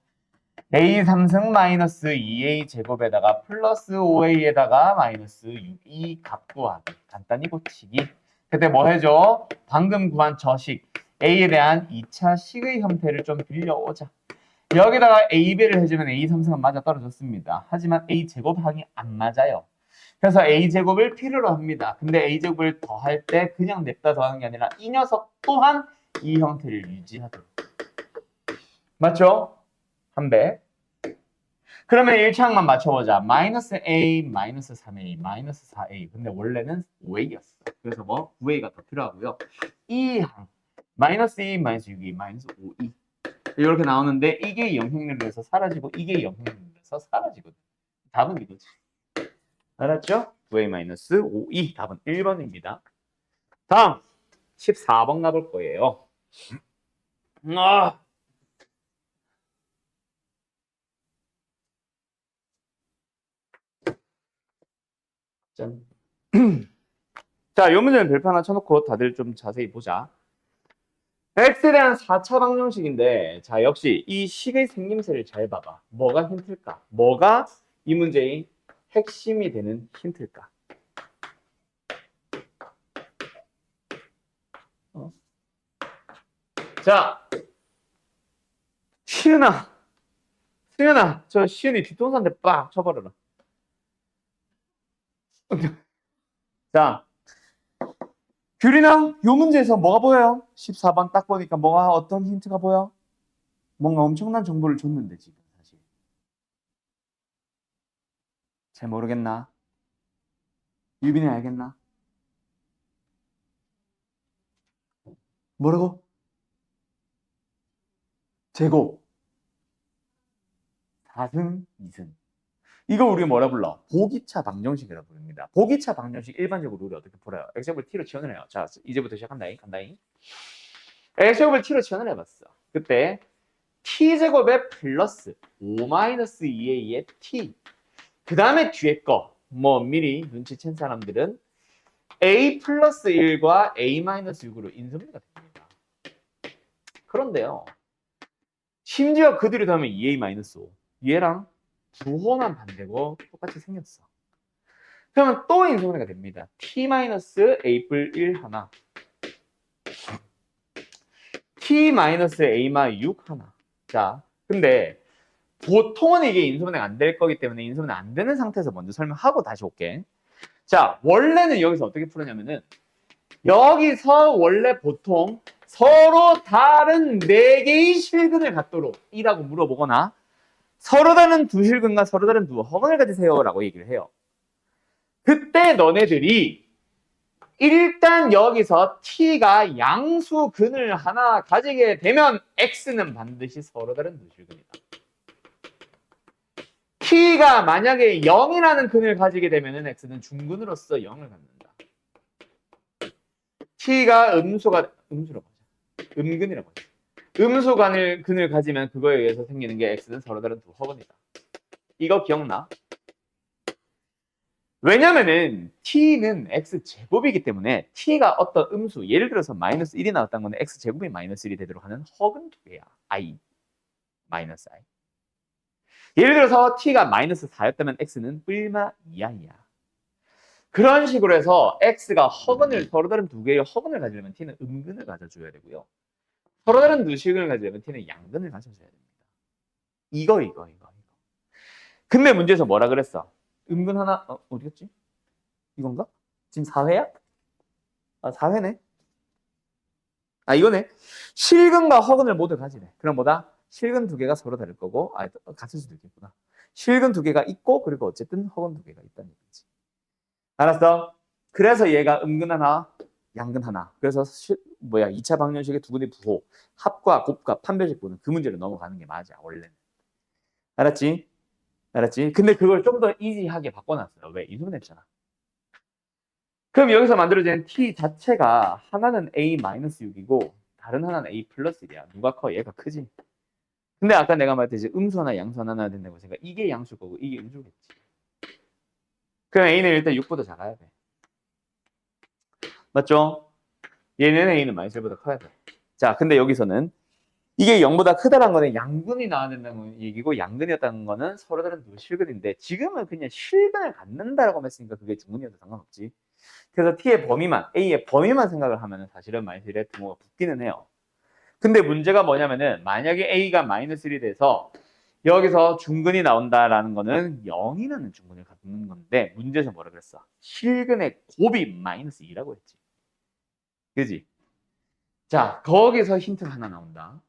A 3승 마이너스 2A 제곱에다가 플러스 5A에다가 마이너스 6E 값 구하기. 간단히 고치기. 그때 뭐 해줘? 방금 구한 저식 A에 대한 2차 식의 형태를 좀 빌려오자. 여기다가 AB를 해주면 A 3승은 맞아 떨어졌습니다. 하지만 A 제곱항이 안 맞아요. 그래서 A 제곱을 필요로 합니다. 근데 A 제곱을 더할 때 그냥 냅다 더하는 게 아니라 이 녀석 또한 이 형태를 유지하도록. 맞죠? 한 배. 그러면 1차항만 맞춰보자. 마이너스 A, 마이너스 3A, 마이너스 4A. 근데 원래는 5A였어. 그래서 뭐 9A가 더 필요하고요. 이 항, 마이너스 2, 마이너스 6E, 마이너스 5E. 이렇게 나오는데 이게 영향력에서 사라지고 이게 영향력에서 사라지거든. 답은 이거지. 알았죠? 9A-5E. 답은 1번입니다. 다음 14번 가볼 거예요. 짠. 자, 요 문제는 별표 하나 쳐놓고 다들 좀 자세히 보자. x에 대한 4차 방정식인데, 자, 역시 이 식의 생김새를 잘 봐봐. 뭐가 힌트일까? 뭐가 이 문제의 핵심이 되는 힌트일까? 자, 시은아, 승현아, 저 시은이 뒷동산대 빡 쳐버려라. 자, 귤이나 요 문제에서 뭐가 보여요? 14번 딱 보니까 뭐가 어떤 힌트가 보여? 뭔가 엄청난 정보를 줬는데 지금 사실 잘 모르겠나? 유빈이 알겠나? 뭐라고? 제곱 4승 2승. 이거 우리 뭐라 불러? 보기차 방정식이라고 부릅니다. 보기차 방정식 일반적으로 우리 어떻게 풀어요? x제곱을 t로 치환을 해요. 자, 이제부터 시작한다잉. 간다잉. x제곱을 t로 치환을 해봤어. 그때 t제곱에 플러스 5-2a의 t. 그 다음에 뒤에 거, 뭐 미리 눈치챈 사람들은 a 플러스 1과 a 마이너스 6으로 인수분해가 됩니다. 그런데요. 심지어 그 뒤로 더하면 2a 마이너스 5. 얘랑 부호만 반대고 똑같이 생겼어. 그러면 또 인수분해가 됩니다. t 마이너스 a 뿔 1 하나. t 마이너스 a 마 6 하나. 자, 근데 보통은 이게 인수분해가 안 될 거기 때문에 인수분해 안 되는 상태에서 먼저 설명하고 다시 올게. 자, 원래는 여기서 어떻게 풀었냐면은 여기서 원래 보통 서로 다른 4개의 실근을 갖도록 이라고 물어보거나 서로 다른 두 실근과 서로 다른 두 허근을 가지세요 라고 얘기를 해요. 그때 너네들이 일단 여기서 t가 양수근을 하나 가지게 되면 x는 반드시 서로 다른 두 실근이다. t가 만약에 0이라는 근을 가지게 되면 x는 중근으로서 0을 갖는다. t가 음수라고 하자. 음근이라고 하자. 근을 가지면 그거에 의해서 생기는 게 x는 서로 다른 두 허근이다. 이거 기억나? 왜냐면은 t는 x제곱이기 때문에 t가 어떤 음수, 예를 들어서 마이너스 1이 나왔다는 건 x제곱이 마이너스 1이 되도록 하는 허근 두 개야. i, 마이너스 i. 예를 들어서 t가 마이너스 4였다면 x는 뿔마 2i야. 그런 식으로 해서 x가 서로 다른 두 개의 허근을 가지려면 t는 음근을 가져줘야 되고요. 서로 다른 두 실근을 가지려면 t는 양근을 가져줘야 됩니다. 이거. 근데 문제에서 뭐라 그랬어? 음근 하나, 어디 갔지? 이건가? 지금 4회야? 아, 4회네. 아, 이거네. 실근과 허근을 모두 가지네. 그럼 뭐다? 실근 두 개가 서로 다를 거고, 같을 수도 있겠구나. 실근 두 개가 있고, 그리고 어쨌든 허근 두 개가 있다는 얘기지. 알았어? 그래서 얘가 음근 하나, 양근 하나. 그래서 2차 방정식의 두 군의 부호, 합과 곱과 판별식부는 그 문제로 넘어가는 게 맞아, 원래는. 알았지? 알았지? 근데 그걸 좀 더 이지하게 바꿔놨어요. 왜? 인수분해했잖아. 그럼 여기서 만들어진 t 자체가 하나는 a-6이고 다른 하나는 a 플러스 1이야. 누가 커? 얘가 크지. 근데 아까 내가 말했듯이 음수 하나 양수 하나 된다고 생각. 이게 양수일 거고 이게 음수겠지. 그럼 a는 일단 6보다 작아야 돼. 맞죠? 얘는 a는 -1보다 커야 돼. 자, 근데 여기서는 이게 0보다 크다는 거는 양근이 나와야 된다는 얘기고 양근이었다는 거는 서로 다른 두 실근인데 지금은 그냥 실근을 갖는다라고 했으니까 그게 중근이어도 상관없지. 그래서 t의 범위만, a의 범위만 생각을 하면 사실은 -1의 등호가 붙기는 해요. 근데 문제가 뭐냐면은 만약에 a가 -1이 돼서 여기서 중근이 나온다라는 거는 0이라는 중근을 갖는 건데 문제에서 뭐라 그랬어? 실근의 곱이 -2라고 했지. 그지? 자, 거기서 힌트가 하나 나온다.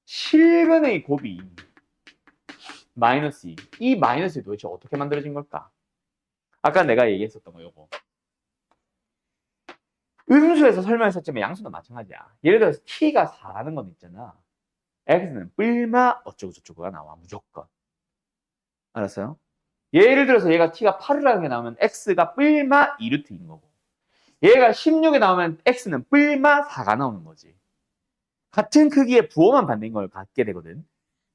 실근의 곱이 -2. 이 마이너스 도대체 어떻게 만들어진 걸까? 아까 내가 얘기했었던 거 요거. 음수에서 설명했었지만 양수도 마찬가지야. 예를 들어서 t가 4라는 건 있잖아. x는 뿔마 어쩌고저쩌고가 나와 무조건. 알았어요? 예를 들어서 얘가 t가 8이라는 게 나오면 x가 뿔마 2루트인 거고 얘가 16이 나오면 x는 뿔마 4가 나오는 거지. 같은 크기의 부호만 받는 걸 갖게 되거든.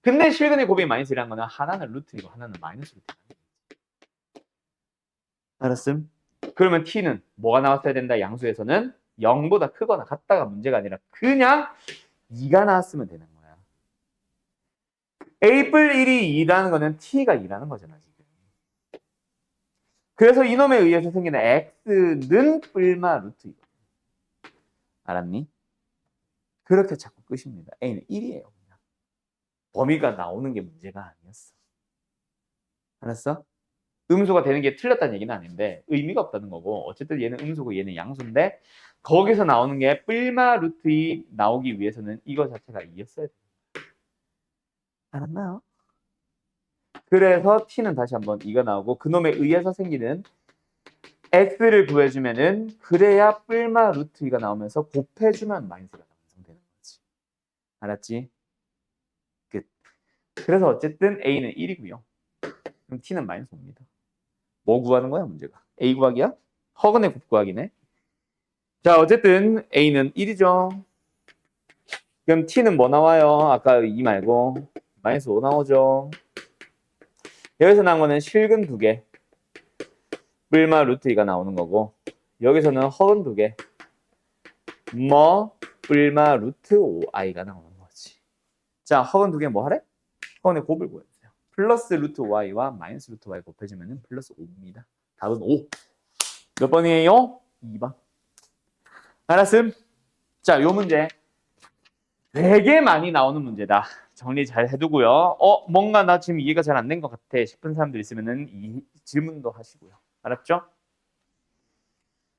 근데 실근의 곱이 -1이라는 거는 하나는 루트이고 하나는 마이너스 루트야. 알았음? 그러면 t는 뭐가 나왔어야 된다? 양수에서는 0보다 크거나 같다가 문제가 아니라 그냥 2가 나왔으면 되는 거야. a 뿔 1이 2라는 거는 t가 2라는 거잖아, 지금. 그래서 이놈에 의해서 생기는 x는 뿔마 루트 2. 알았니? 그렇게 자꾸 끝입니다. a는 1이에요. 그냥. 범위가 나오는 게 문제가 아니었어. 알았어? 음수가 되는 게 틀렸다는 얘기는 아닌데 의미가 없다는 거고, 어쨌든 얘는 음수고 얘는 양수인데 거기서 나오는 게 뿔마 루트 2 나오기 위해서는 이거 자체가 2였어야 돼. 알았나요? 그래서 t는 다시 한번 2가 나오고 그놈에 의해서 생기는 x를 구해주면은 그래야 뿔마 루트 2가 나오면서 곱해주면 마이너스가 완성되는 거지. 알았지? 끝. 그래서 어쨌든 a는 1이고요. 그럼 t는 마이너스 5입니다. 뭐 구하는 거야 문제가? a 구하기야? 허근의 곱 구하기네. 자, 어쨌든 a는 1이죠. 그럼 t는 뭐 나와요? 아까 2 말고 마이너스 5 나오죠. 여기서 나온 거는 실근 2개, 뿔마 루트 2가 나오는 거고, 여기서는 허근 2개, 뿔마 루트 5i가 나오는 거지. 자, 허근 2개 뭐 하래? 허근의 곱을 구해주세요. 플러스 루트 y와 마이너스 루트 y 곱해주면 플러스 5입니다. 답은 5. 몇 번이에요? 2번. 알았음? 자, 요 문제 되게 많이 나오는 문제다. 정리 잘 해두고요. 뭔가 나 지금 이해가 잘 안 된 것 같아 싶은 사람들 있으면은 이 질문도 하시고요. 알았죠?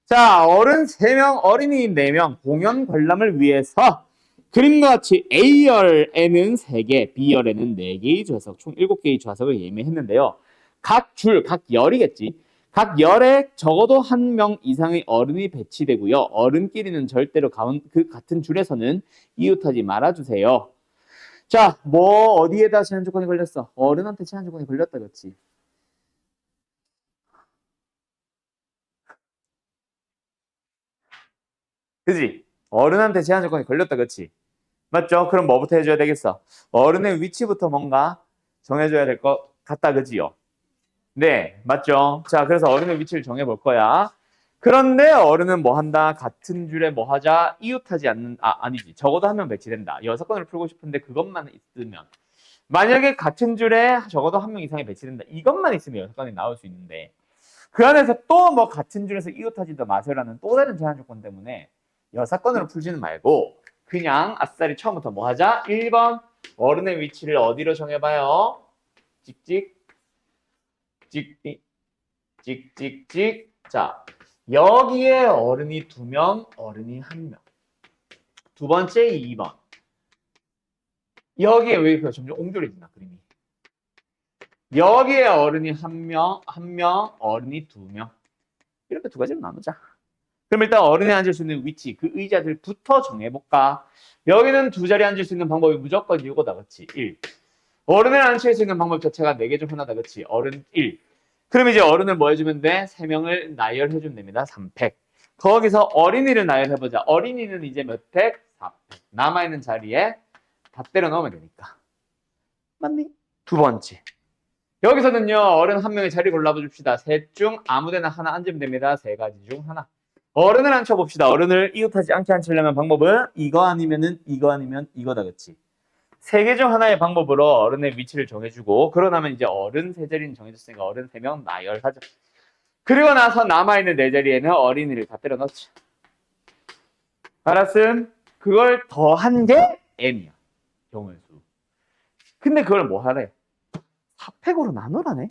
자, 어른 3명, 어린이 4명 공연 관람을 위해서 그림과 같이 A열에는 3개, B열에는 4개의 좌석, 총 7개의 좌석을 예매했는데요. 각 줄, 각 열이겠지. 각 열에 적어도 1명 이상의 어른이 배치되고요. 어른끼리는 절대로 그 같은 줄에서는 이웃하지 말아주세요. 자, 뭐 어디에다 제한 조건이 걸렸어? 어른한테 제한 조건이 걸렸다, 그렇지? 그지? 어른한테 제한 조건이 걸렸다, 그렇지? 맞죠? 그럼 뭐부터 해줘야 되겠어? 어른의 위치부터 뭔가 정해줘야 될 것 같다, 그지요? 네, 맞죠? 자, 그래서 어른의 위치를 정해볼 거야. 그런데 어른은 뭐 한다? 같은 줄에 뭐 하자? 이웃하지 않는, 아니지. 적어도 1명 배치된다. 6건을 풀고 싶은데 그것만 있으면. 만약에 같은 줄에 적어도 1명 이상이 배치된다. 이것만 있으면 6건이 나올 수 있는데 그 안에서 또 뭐 같은 줄에서 이웃하지도 마세요라는 또 다른 제한 조건 때문에 6건으로 풀지는 말고 그냥 아싸리 처음부터 뭐 하자? 1번 어른의 위치를 어디로 정해봐요? 찍찍 찍찍 찍찍찍. 자, 여기에 어른이 2명, 어른이 1명. 두 번째 2번. 여기에 왜 이렇게 점점 옹졸해진다 그림이. 여기에 어른이 1명, 1명, 어른이 2명. 이렇게 두 가지로 나누자. 그럼 일단 어른이 앉을 수 있는 위치, 그 의자들부터 정해볼까? 여기는 두 자리에 앉을 수 있는 방법이 무조건 이거다, 그렇지? 1. 어른을 앉힐 수 있는 방법 자체가 4개 중 하나다, 그렇지? 어른 1. 그럼 이제 어른을 뭐 해주면 돼? 3명을 나열해주면 됩니다. 3팩. 거기서 어린이를 나열해보자. 어린이는 이제 몇 팩? 4팩. 남아있는 자리에 다 때려 넣으면 되니까. 맞니? 두 번째. 여기서는요, 어른 1명의 자리 골라줍시다. 셋 중 아무데나 하나 앉으면 됩니다. 3가지 중 하나. 어른을 앉혀봅시다. 어른을 이웃하지 않게 앉히려면 방법은 이거 아니면은 이거 아니면 이거다, 그치? 3개 중 하나의 방법으로 어른의 위치를 정해주고, 그러고 나면 이제 어른 3자리는 정해졌으니까 어른 3명 나열하죠. 그리고 나서 남아있는 4자리에는 어린이를 다 때려 넣자. 알았음? 그걸 더한 게 M이야. 경우의 수. 근데 그걸 뭐 하래? 4팩으로 나누라네?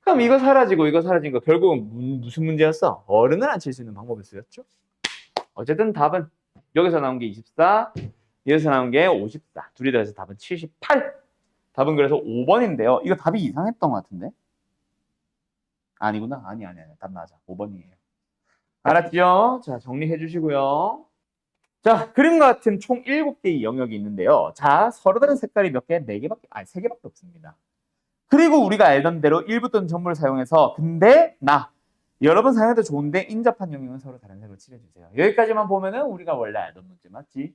그럼 이거 사라지고 이거 사라진 거 결국은 무슨 문제였어? 어른을 앉힐 수 있는 방법이 쓰였죠? 어쨌든 답은 여기서 나온 게 24, 여기서 나온 게 54. 둘이 더해서 답은 78. 답은 그래서 5번인데요. 이거 답이 이상했던 것 같은데? 아니구나. 아니. 답 맞아. 5번이에요. 알았죠? 자, 정리해 주시고요. 자, 그림과 같은 총 7개의 영역이 있는데요. 자, 서로 다른 색깔이 몇 개? 4개밖에, 3개밖에 없습니다. 그리고 우리가 알던 대로 일부 또는 전부를 사용해서 근데 여러 번 사용해도 좋은데 인접한 영역은 서로 다른 색으로 칠해주세요. 여기까지만 보면은 우리가 원래 알던 문제 맞지?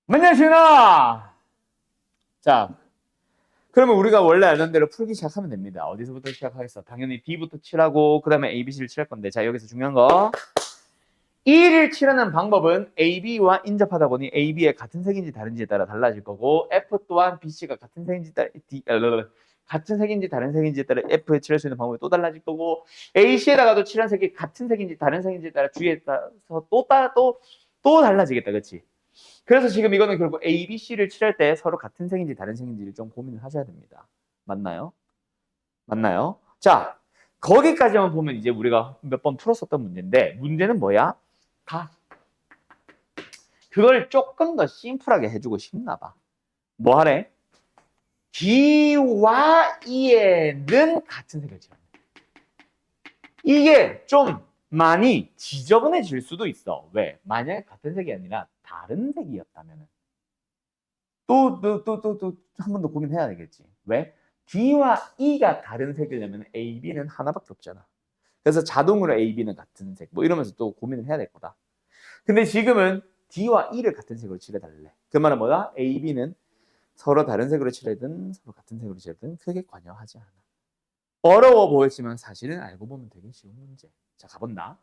맞냐, 시은아? 자, 그러면 우리가 원래 알던 대로 풀기 시작하면 됩니다. 어디서부터 시작하겠어? 당연히 D부터 칠하고 그 다음에 A, B, C를 칠할 건데 자 여기서 중요한 거 2를 칠하는 방법은 A, B와 인접하다 보니 A, B의 같은 색인지 다른지에 따라 달라질 거고 F 또한 B, C가 같은 색인지 같은 색인지 다른 색인지에 따라 F에 칠할 수 있는 방법이 또 달라질 거고 A, C에다가도 칠한 색이 같은 색인지 다른 색인지에 따라 G에 따라서 또 달라지겠다. 그렇지? 그래서 지금 이거는 결국 A, B, C를 칠할 때 서로 같은 색인지 다른 색인지를 좀 고민을 하셔야 됩니다. 맞나요? 맞나요? 자, 거기까지만 보면 이제 우리가 몇 번 풀었었던 문제인데 문제는 뭐야? 다. 그걸 조금 더 심플하게 해주고 싶나 봐. 뭐 하래? D와 E에는 같은 색을 칠한다. 이게 좀 많이 지저분해질 수도 있어. 왜? 만약에 같은 색이 아니라 다른 색이었다면 또 한 번 더 고민해야 되겠지. 왜? D와 E가 다른 색이려면 A, B는 하나밖에 없잖아. 그래서 자동으로 A, B는 같은 색. 뭐 이러면서 또 고민을 해야 될 거다. 근데 지금은 D와 E를 같은 색으로 칠해달래. 그 말은 뭐다? A, B는 서로 다른 색으로 칠하든 서로 같은 색으로 칠하든 크게 관여하지 않아. 어려워 보였지만 사실은 알고 보면 되게 쉬운 문제. 자, 가본다.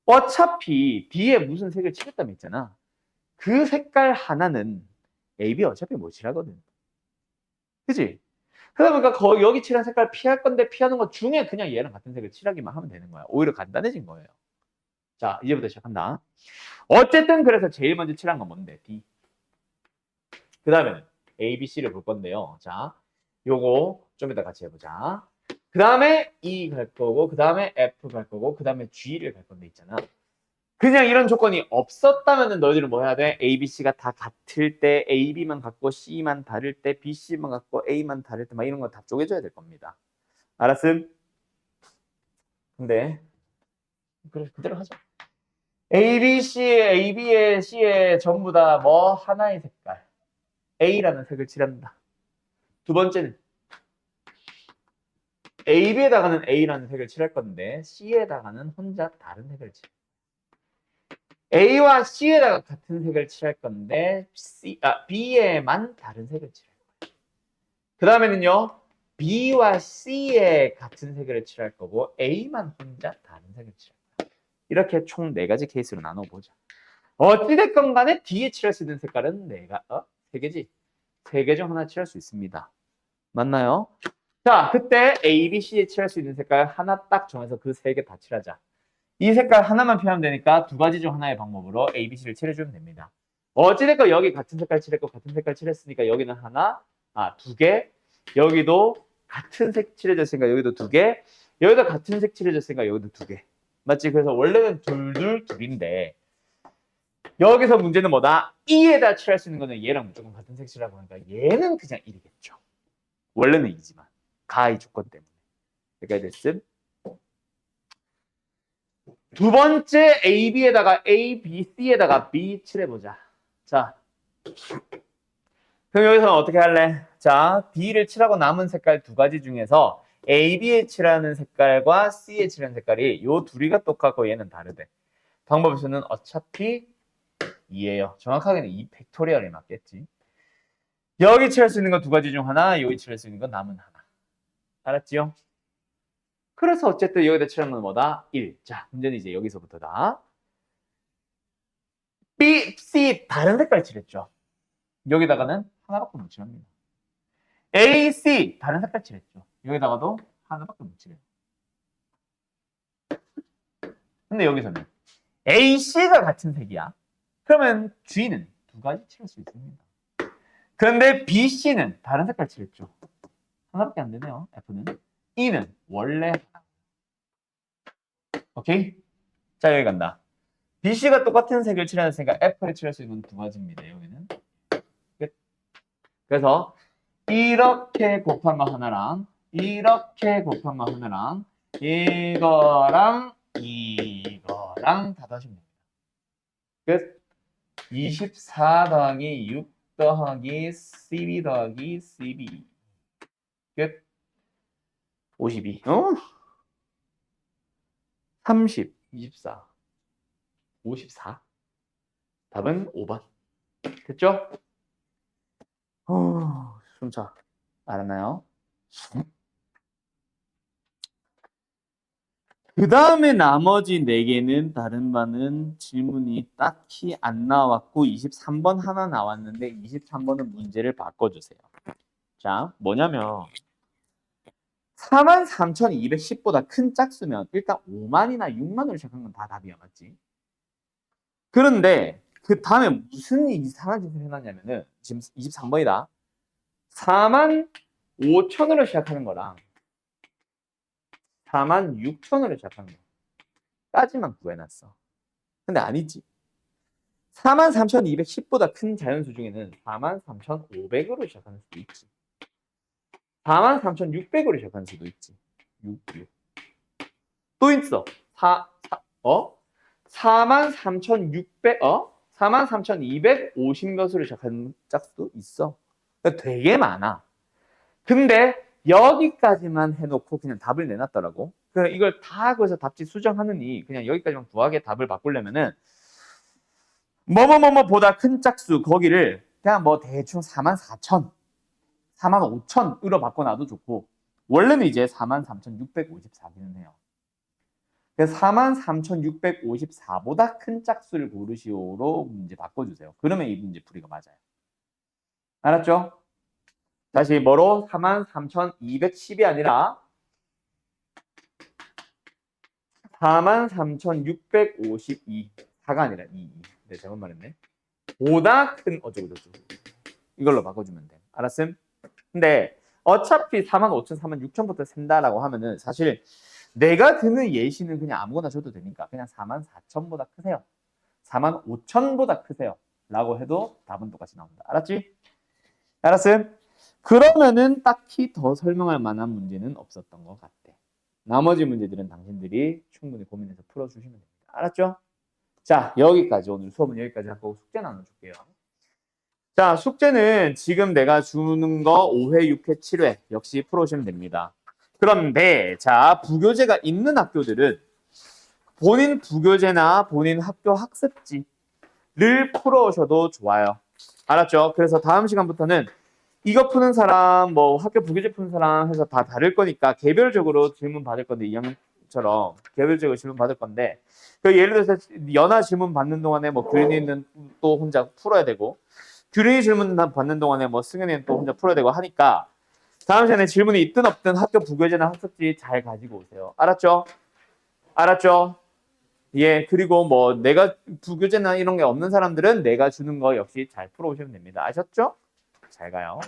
어차피 D에 무슨 색을 칠했다면 있잖아. 그 색깔 하나는 A, B 어차피 못 칠하거든. 그치? 그러다 보니까 여기 칠한 색깔 피할 건데 피하는 것 중에 그냥 얘랑 같은 색을 칠하기만 하면 되는 거야. 오히려 간단해진 거예요. 자, 이제부터 시작한다. 어쨌든 그래서 제일 먼저 칠한 건 뭔데? D. 그 다음에는 A, B, C를 볼 건데요. 자, 요거 좀 이따 같이 해보자. 그 다음에 E 갈 거고, 그 다음에 F 갈 거고, 그 다음에 G를 갈 건데 있잖아. 그냥 이런 조건이 없었다면 너희들은 뭐 해야 돼? A, B, C가 다 같을 때 A, B만 같고 C만 다를 때 B, C만 같고 A만 다를 때 막 이런 거 다 쪼개줘야 될 겁니다. 알았음? 근데 그래 그대로 하자. A, B, C, A, B에 C에 전부 다 뭐 하나의 색깔 A라는 색을 칠한다. 두 번째는 A, B에다가는 A라는 색을 칠할 건데 C에다가는 혼자 다른 색을 칠. A와 C에다가 같은 색을 칠할 건데 B에만 다른 색을 칠할 거예요. 그 다음에는요 B와 C에 같은 색을 칠할 거고 A만 혼자 다른 색을 칠할 거예요. 이렇게 총 4가지 케이스로 나눠보자. 어찌됐건 간에 D에 칠할 수 있는 색깔은 3개지. 3개 중 하나 칠할 수 있습니다. 맞나요? 자, 그때 A, B, C에 칠할 수 있는 색깔 하나 딱 정해서 그 3개 다 칠하자. 이 색깔 하나만 피하면 되니까 2가지 중 하나의 방법으로 A, B, C를 칠해주면 됩니다. 어찌됐건 여기 같은 색깔 칠했고 같은 색깔 칠했으니까 여기는 하나, 2개. 여기도 같은 색 칠해줬으니까 여기도 2개. 여기도 같은 색 칠해줬으니까 여기도 2개. 맞지? 그래서 원래는 둘인데 여기서 문제는 뭐다? E에다 칠할 수 있는 거는 얘랑 무조건 같은 색 칠하고 하니까 얘는 그냥 1이겠죠. 원래는 2지만 가의 조건 때문에. 그러니까 됐음. 두 번째 A, B에다가 A, B, C에다가 B 칠해보자. 자, 그럼 여기서는 어떻게 할래? 자, D를 칠하고 남은 색깔 2가지 중에서 A, B에 칠하는 색깔과 C에 칠하는 색깔이 요 둘이가 똑같고 얘는 다르대. 방법의 수는 어차피 2예요. 정확하게는 2 팩토리얼에 맞겠지. 여기 칠할 수 있는 건 2가지 중 하나, 여기 칠할 수 있는 건 남은 하나. 알았지요? 그래서 어쨌든 여기다 칠하는 건 뭐다? 1. 자, 문제는 이제 여기서부터다. B, C 다른 색깔 칠했죠. 여기다가는 하나밖에 못 칠합니다. A, C 다른 색깔 칠했죠. 여기다가도 하나밖에 못 칠해요. 근데 여기서는 A, C가 같은 색이야. 그러면 G는 2가지 칠할 수 있습니다. 그런데 B, C는 다른 색깔 칠했죠. 하나밖에 안 되네요. F는. E는 원래 하나. 오케이? 자, 여기 간다. B, C가 똑같은 색을 칠했으니까 F를 칠할 수 있는 2가지입니다. 여기는. 끝. 그래서 이렇게 곱한 거 하나랑 이렇게 곱한 거 하나랑 이거랑 다 더하시면 됩니다. 끝. 24 더하기 6 더하기 CB 더하기 CB 끝. 52 30 24 54 답은 5번 됐죠? 숨차 알았나요? 그 다음에 나머지 4개는 다른 반은 질문이 딱히 안 나왔고 23번 하나 나왔는데 23번은 문제를 바꿔주세요. 자, 뭐냐면 43,210보다 큰 짝수면 일단 5만이나 6만으로 시작한 건 다 답이야, 맞지? 그런데 그 다음에 무슨 이상한 짓을 해놨냐면은 지금 23번이다. 4만 5천으로 시작하는 거랑 4만 6천으로 시작하는 거까지만 구해놨어. 근데 아니지. 43,210보다 큰 자연수 중에는 43,500으로 시작하는 수도 있지. 43,600으로 시작하는 수도 있지. 6, 6. 또 있어. 43,600, 43,250몇으로 시작하는 짝수도 있어. 그러니까 되게 많아. 근데 여기까지만 해놓고 그냥 답을 내놨더라고. 그래 이걸 다 거기서 답지 수정하느니 그냥 여기까지만 구하게 답을 바꾸려면은 뭐뭐뭐뭐보다 큰 짝수 거기를 그냥 뭐 대충 44,000, 45,000으로 바꿔놔도 좋고 원래는 이제 43,654기는 해요. 그래서 43,654보다 큰 짝수를 고르시오로 문제 바꿔주세요. 그러면 이 문제 풀이가 맞아요. 알았죠? 다시 뭐로? 43,210이 아니라 43,652. 4가 아니라 2. 네, 잘못 말했네. 보다 큰 어쩌고저쩌고. 이걸로 바꿔주면 돼. 알았음? 근데 어차피 45,000, 46,000부터 센다라고 하면은 사실 내가 드는 예시는 그냥 아무거나 줘도 되니까 그냥 44,000보다 크세요. 45,000보다 크세요. 라고 해도 답은 똑같이 나온다. 알았지? 알았음? 그러면은 딱히 더 설명할 만한 문제는 없었던 것 같아. 나머지 문제들은 당신들이 충분히 고민해서 풀어주시면 됩니다. 알았죠? 자, 여기까지 오늘 수업은 여기까지 하고 숙제 나눠줄게요. 자, 숙제는 지금 내가 주는 거 5회, 6회, 7회 역시 풀어오시면 됩니다. 그런데 자, 부교재가 있는 학교들은 본인 부교재나 본인 학교 학습지를 풀어오셔도 좋아요. 알았죠? 그래서 다음 시간부터는 이거 푸는 사람, 뭐 학교 부교재 푸는 사람 해서 다 다를 거니까 개별적으로 질문 받을 건데 2학년처럼 개별적으로 질문 받을 건데 그 예를 들어서 연하 질문 받는 동안에 뭐 규린이는 또 혼자 풀어야 되고 규린이 질문 받는 동안에 뭐 승현이는 또 혼자 풀어야 되고 하니까 다음 시간에 질문이 있든 없든 학교 부교재나 학습지 잘 가지고 오세요. 알았죠? 알았죠? 예, 그리고 뭐 내가 부교재나 이런 게 없는 사람들은 내가 주는 거 역시 잘 풀어오시면 됩니다. 아셨죠? 잘 가요.